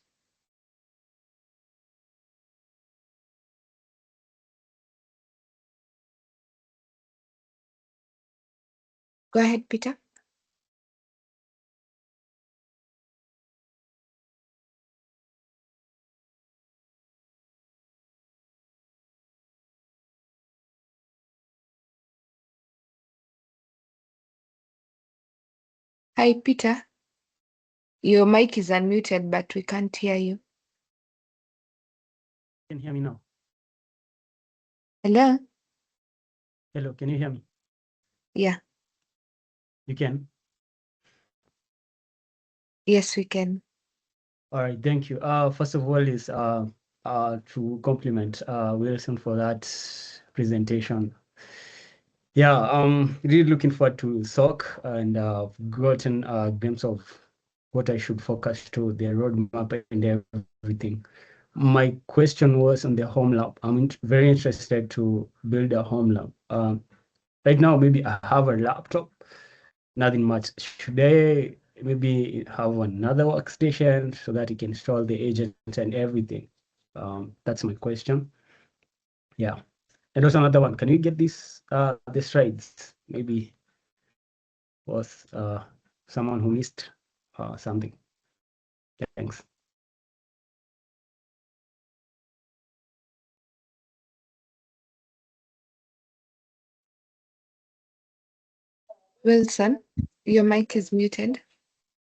Go ahead, Peter. Hi, Peter. Your mic is unmuted, but we can't hear you. Can you hear me now? Hello? Hello, can you hear me? Yeah. You can? Yes, we can. All right, thank you. First of all is to compliment Wilson for that presentation. Yeah, really looking forward to SOC, and I've gotten a glimpse of what I should focus to, the roadmap and everything. My question was on the home lab. I'm very interested to build a home lab. Right now, maybe I have a laptop, nothing much. Should I maybe have another workstation so that you can install the agent and everything? That's my question. Yeah. And also another one, can you get this the slides? Maybe was someone who missed something. Thanks. Wilson, your mic is muted.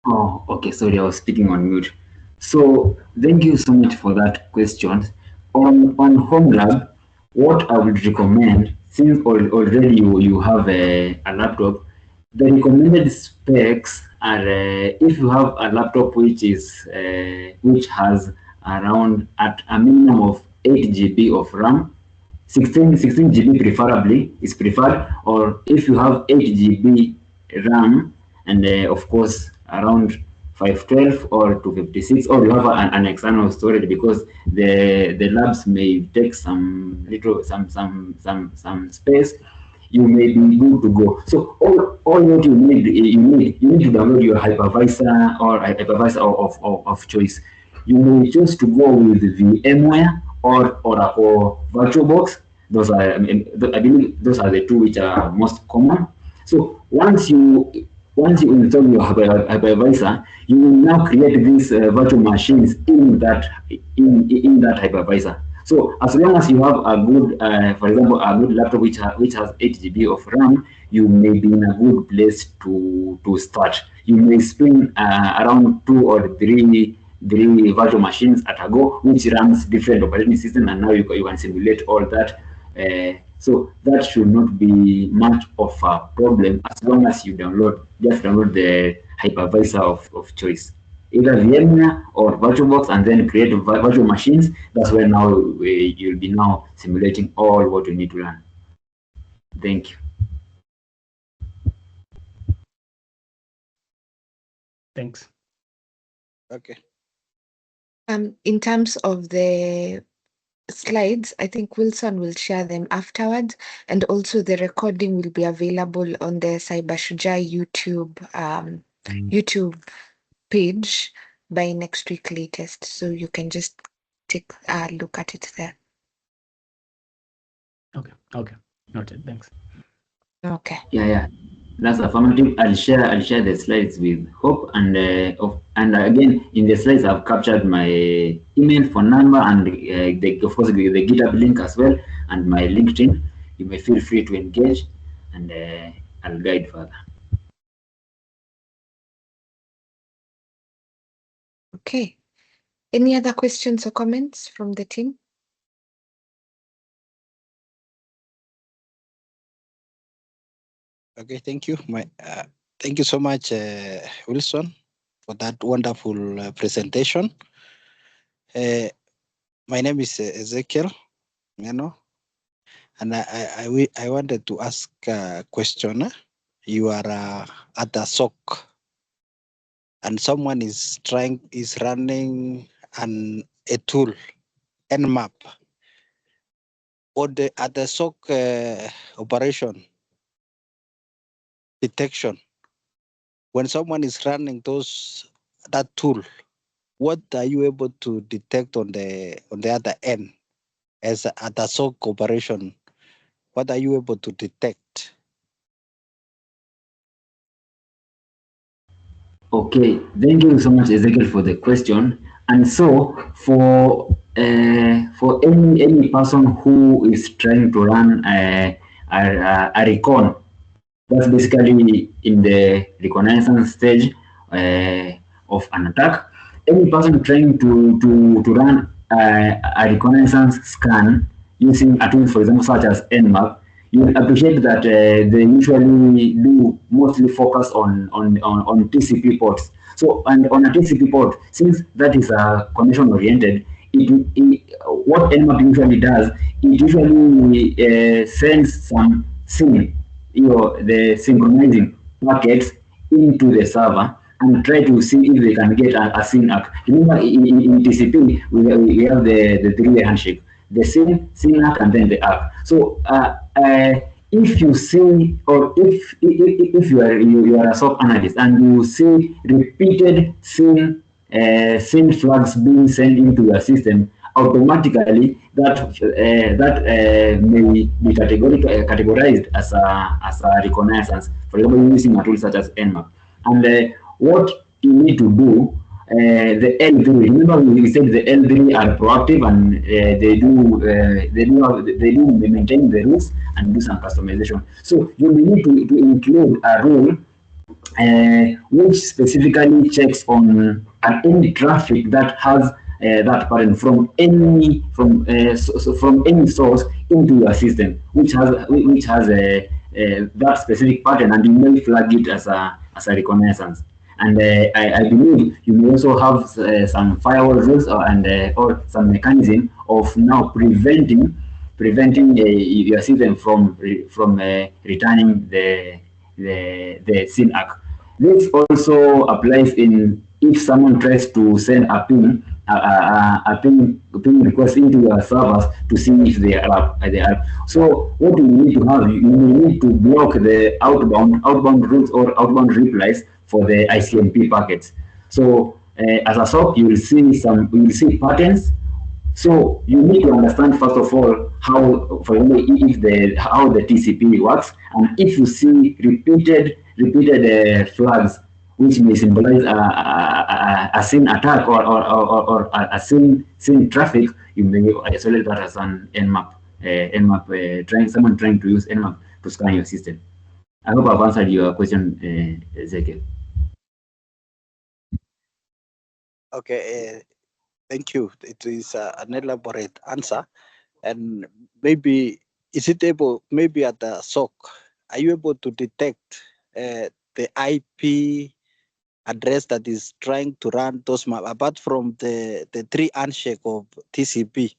Oh, okay. Sorry, I was speaking on mute. So thank you so much for that question. On Home Lab, what I would recommend, since already you have a laptop, the recommended specs are if you have a laptop which has around at a minimum of 8 GB of RAM. 16 GB preferably is preferred, or if you have 8 GB RAM and of course around 512 or 256, or you have an external storage, because the labs may take some space, you may be good to go. So all what you need to download your hypervisor or hypervisor of choice. You may choose to go with VMware or Oracle VirtualBox. Those are, I believe those are the two which are most common. So once you install your hypervisor, you will now create these virtual machines in that hypervisor. So as long as you have a good, for example, a good laptop which has 8 GB of RAM, you may be in a good place to start. You may spin around 2 or 3 virtual machines at a go, which runs different operating systems, and now you can simulate all that. So that should not be much of a problem as long as you just download the hypervisor of choice, either VMware or VirtualBox, and then create virtual machines. That's where now you'll be now simulating all what you need to learn. Thank you. Thanks. Okay. In terms of the slides, I think Wilson will share them afterwards, and also the recording will be available on the CyberShujaa YouTube page by next week latest, so you can just take a look at it there. Okay, noted. Thanks. Okay. Yeah, that's affirmative. I'll share the slides with Hope, and again in the slides I've captured my email, phone number, and of course the GitHub link as well, and my LinkedIn. You may feel free to engage, and I'll guide further. Okay. Any other questions or comments from the team? Okay, thank you. Thank you so much, Wilson, for that wonderful presentation. My name is Ezekiel, and I wanted to ask a question. You are at the SOC, and someone is running a tool, Nmap, or at the SOC operation detection. When someone is running that tool, what are you able to detect on the other end as at the SOC operation? What are you able to detect? Okay, thank you so much, Ezekiel, for the question. And so for any person who is trying to run a recon, that's basically in the reconnaissance stage of an attack. Any person trying to run a reconnaissance scan using a tool, for example, such as Nmap, you will appreciate that they usually do mostly focus on TCP ports. So, and on a TCP port, since that is connection oriented, what Nmap usually does, it usually sends some SYN, the synchronizing packets into the server, and try to see if they can get a SYN ACK. Remember, in TCP, we have the three-way handshake: the SYN ACK, and then the ACK. So if you see, or if you are a SOC analyst and you see repeated SYN flags being sent into your system, automatically that may be categorized as a reconnaissance. For example, using a tool such as Nmap. And what you need to do, the L3. Remember, we said the L3 are proactive, and they do maintain the rules and do some customization. So you will need to include a rule which specifically checks on any traffic that has that pattern from any source into your system, which has that specific pattern, and you may flag it as a reconnaissance. And I believe you may also have some firewall rules or some mechanism of now preventing your system from returning the SYN ACK. This also applies in if someone tries to send a ping request into your servers to see if they are up. So what you need to have, you need to block the outbound routes or outbound replies for the ICMP packets. So as a SOC, you will see patterns. So you need to understand first of all how, for example, how the TCP works, and if you see repeated flags, which may symbolize a SYN attack or a SYN traffic, you may isolate that as an Nmap. Someone trying to use Nmap to scan your system. I hope I've answered your question, Ezekiel. Okay, thank you. It is an elaborate answer. And maybe, is it able, maybe at the SOC, are you able to detect the IP address that is trying to run those maps, apart from the three handshake of TCP?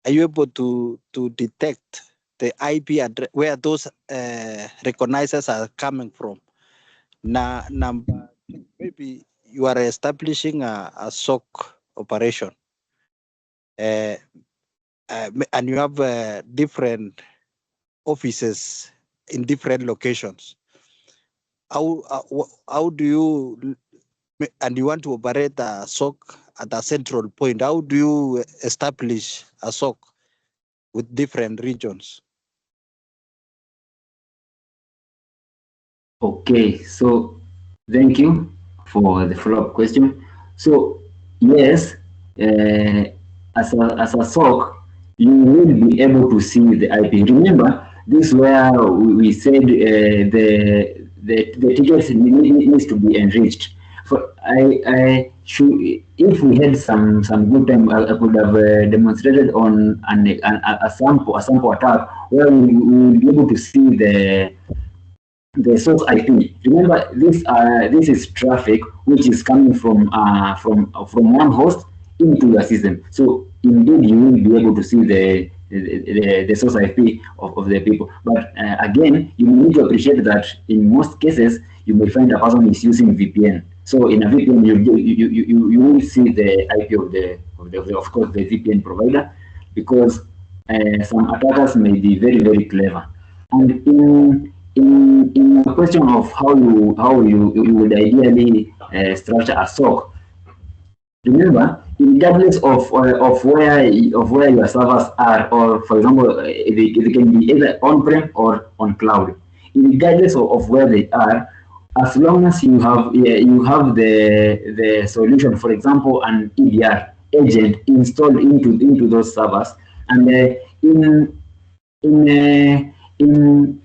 Are you able to detect the IP address where those recognizers are coming from? Number, maybe you are establishing a SOC operation, and you have different offices in different locations. How do you, and you want to operate a SOC at a central point, how do you establish a SOC with different regions? Okay, so thank you for the follow-up question. So yes, as a SOC, you will be able to see the IP. Remember, this is where we said the tickets needs to be enriched. For I should, if we had some good time, I could have demonstrated on a sample attack where we will be able to see the source IP. Remember, this is traffic which is coming from one host into your system. So indeed, you will be able to see the source IP of the people. But again, you need to appreciate that in most cases, you may find a person is using VPN. So in a VPN, you will see the IP of course the VPN provider, because some attackers may be very clever. And in the question of how you would ideally structure a SOC, remember, regardless of where your servers are, or for example, they can be either on-prem or on cloud. Regardless of where they are, as long as you have the solution, for example, an EDR agent installed into those servers, and in in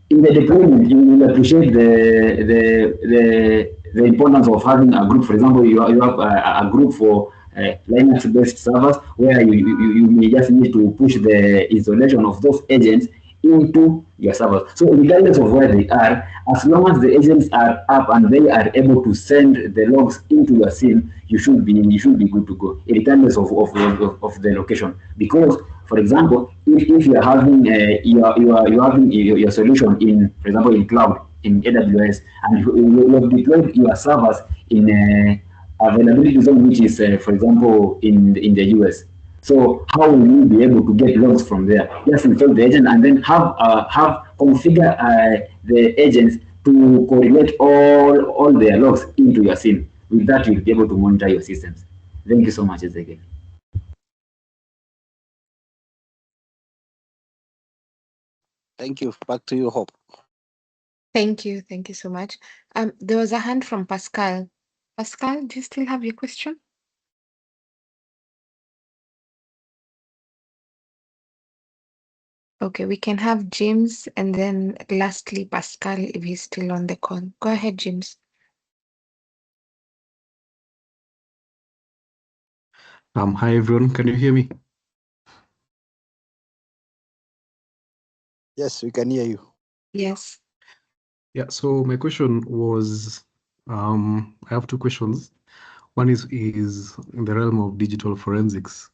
in the deployment, you will appreciate the importance of having a group. For example, you have a group for Linux-based servers where you may just need to push the installation of those agents into your servers. So regardless of where they are, as long as the agents are up and they are able to send the logs into your SIEM, you should be good to go, regardless of the location. Because, for example, if you're having you're having your solution in, for example, in cloud, in AWS, and you have deployed your servers in availability zone, which is, for example, in the US. So how will you be able to get logs from there? Just install the agent and then have configure the agents to correlate all their logs into your SIEM. With that, you'll be able to monitor your systems. Thank you so much, Ezekiel. Thank you. Back to you, Hope. Thank you so much. There was a hand from Pascal. Pascal, do you still have your question? Okay, we can have James and then lastly Pascal if he's still on the call. Go ahead, James. Hi everyone, can you hear me? Yes, we can hear you. Yes. Yeah, so my question was I have two questions. One is in the realm of digital forensics.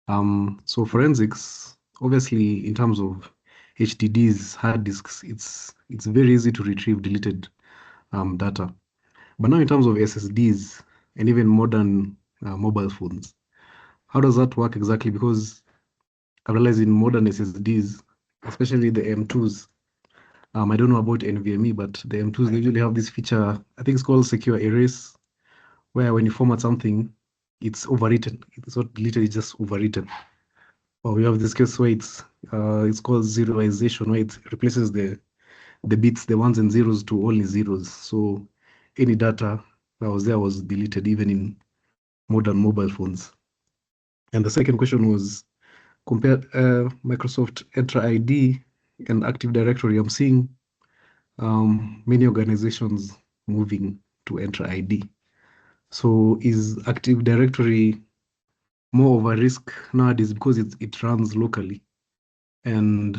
So forensics, obviously, in terms of HDDs, hard disks, it's very easy to retrieve deleted data. But now in terms of SSDs and even modern mobile phones, how does that work exactly? Because I realize in modern SSDs, especially the M2s, I don't know about NVMe, but the M2s, they usually have this feature, I think it's called secure erase, where when you format something, it's overwritten. It's not deleted, it's just overwritten. Or we have this case where it's called zeroization, where it replaces the bits, the ones and zeros, to only zeros. So any data that was there was deleted, even in modern mobile phones. And the second question was, compare Microsoft Entra ID and Active Directory. I'm seeing many organizations moving to Entra ID. So is Active Directory more of a risk nowadays because it runs locally? And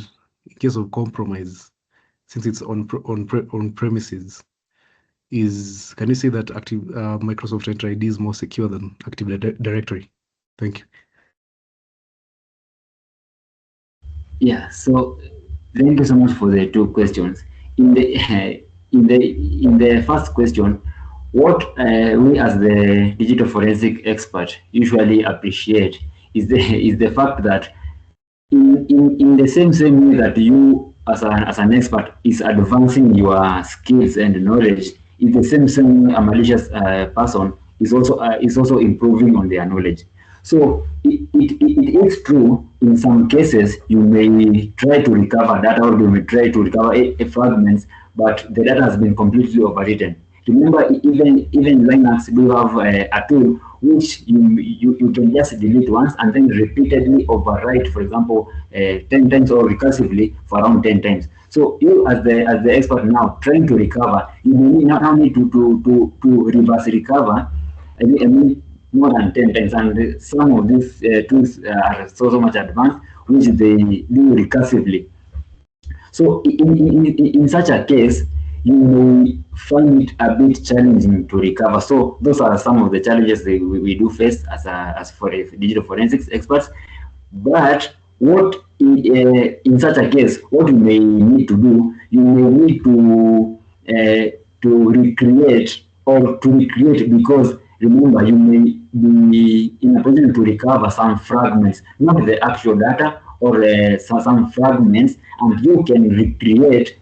in case of compromise, since it's on premises, can you say that Active Microsoft Entra ID is more secure than Active Directory? Thank you. Yeah, so thank you so much for the two questions. In the in the first question, what we as the digital forensic expert usually appreciate is the fact that in the same way that you as an expert is advancing your skills and knowledge, is the same a malicious person is also improving on their knowledge. So it is true in some cases you may try to recover data, or you may try to recover fragments, but the data has been completely overwritten. Remember, even Linux do have a tool which you can just delete once and then repeatedly overwrite, for example, 10 times, or recursively for around 10 times. So you as the expert now trying to recover, you may now need to reverse recover. I mean, more than 10 times, and some of these tools are so much advanced, which they do recursively. So in such a case, you may find it a bit challenging to recover. So those are some of the challenges that we do face as for digital forensics experts. But what in such a case, what you may need to do, you may need to recreate, because remember, you may be in a position to recover some fragments, not the actual data, or some fragments, and you can recreate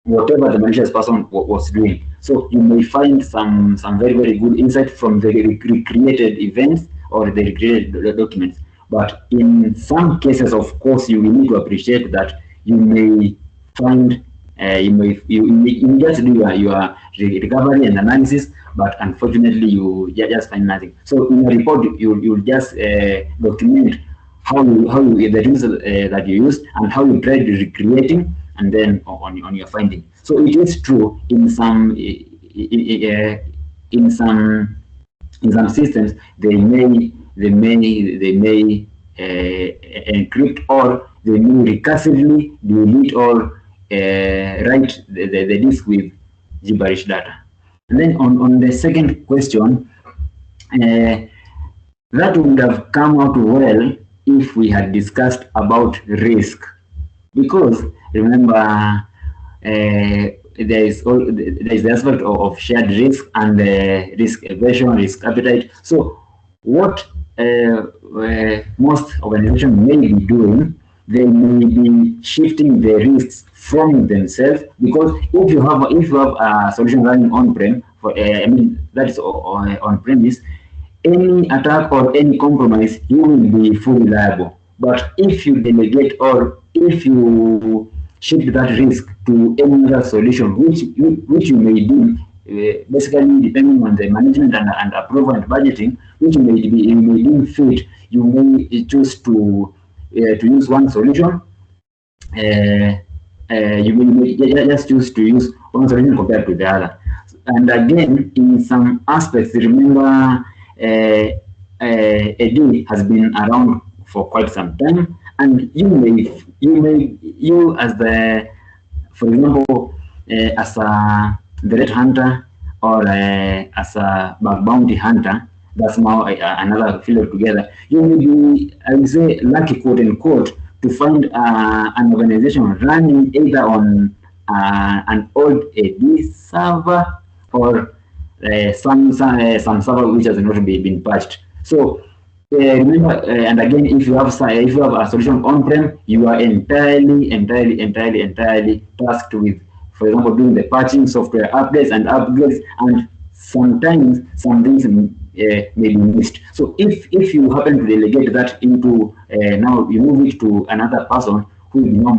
whatever the malicious person was doing. So you may find some very good insight from the recreated events or the recreated documents. But in some cases, of course, you will need to appreciate that you may find you just do your recovery and analysis, but unfortunately you just find nothing. So in a report, you'll just document how the tools that you used and how you tried recreating, and then on your finding. So it is true in some systems they may encrypt, or they may recursively delete or write the disk with gibberish data. And then on the second question, that would have come out well if we had discussed about risk, because remember, there is the aspect of shared risk and risk aversion, risk appetite. So what most organizations may be doing, they may be shifting the risks from themselves, because if you have a solution running on-prem, that is on premise, any attack or any compromise, you will be fully liable. But if you delegate, or if you shift that risk to any other solution, which you may do, basically depending on the management and approval and budgeting, which you may deem fit, you may choose to use one solution. You may just choose to use one solution compared to the other. And again, in some aspects, remember, AD has been around for quite some time, and you as the, for example, as a the red hunter or as a bug bounty hunter. That's now another field altogether. You will be, I would say, lucky, quote unquote, to find an organization running either on an old AD server or some server which has not been patched. So remember, and again, if you have a solution on-prem, you are entirely tasked with, for example, doing the patching, software updates and upgrades, and sometimes some things may be missed. So if you happen to delegate that into now you move it to another person who will be now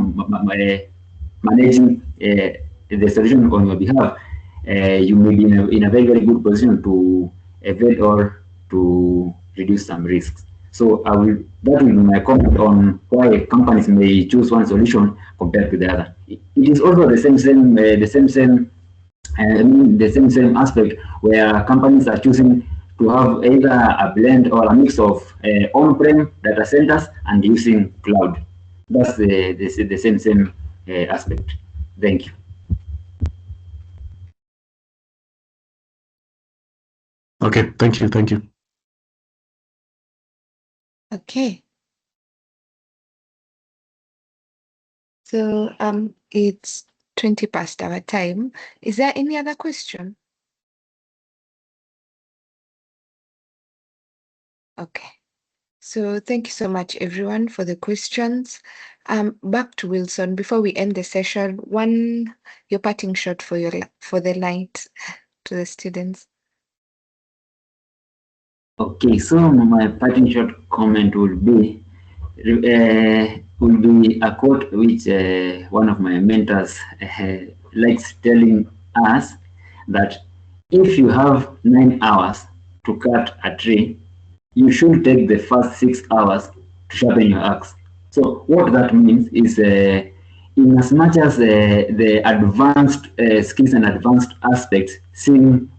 managing the solution on your behalf, you may be in a very good position to evade or to reduce some risks. So that will be my comment on why companies may choose one solution compared to the other. It is also the same aspect where companies are choosing to have either a blend or a mix of on-prem data centers and using cloud. That's the same aspect. Thank you. Okay, thank you. Okay. So it's 20 past our time. Is there any other question? Okay. So thank you so much, everyone, for the questions. Back to Wilson. Before we end the session, your parting shot for the night to the students. Okay, so my parting short comment would be a quote which one of my mentors likes telling us, that if you have 9 hours to cut a tree, you should take the first 6 hours to sharpen your axe. So what that means is, in as much as the advanced skills and advanced aspects seem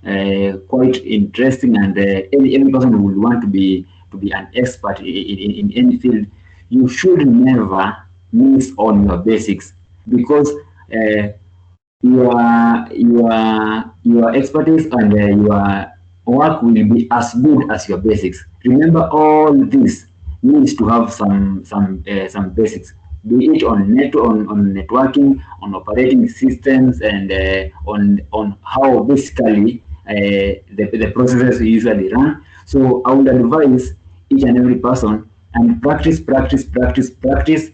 quite interesting, and every person would want to be an expert in any field, you should never miss on your basics, because your expertise and your work will be as good as your basics. Remember, all this needs to have some basics, be it on networking, on operating systems, and on how basically the processes usually run. So I would advise each and every person, and practice,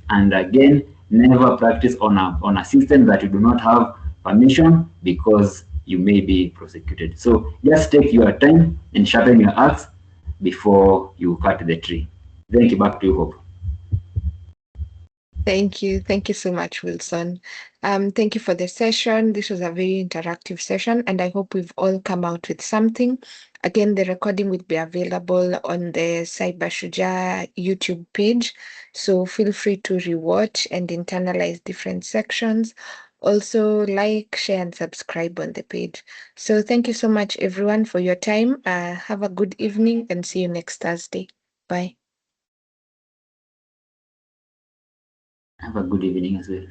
and again, never practice on a system that you do not have permission, because you may be prosecuted. So just take your time and sharpen your axe before you cut the tree. Thank you. Back to you, Hope. Thank you. Thank you so much, Wilson. Thank you for the session. This was a very interactive session, and I hope we've all come out with something. Again, the recording will be available on the CyberShuja YouTube page, so feel free to rewatch and internalize different sections. Also, like, share, and subscribe on the page. So thank you so much, everyone, for your time. Have a good evening, and see you next Thursday. Bye. Have a good evening as well.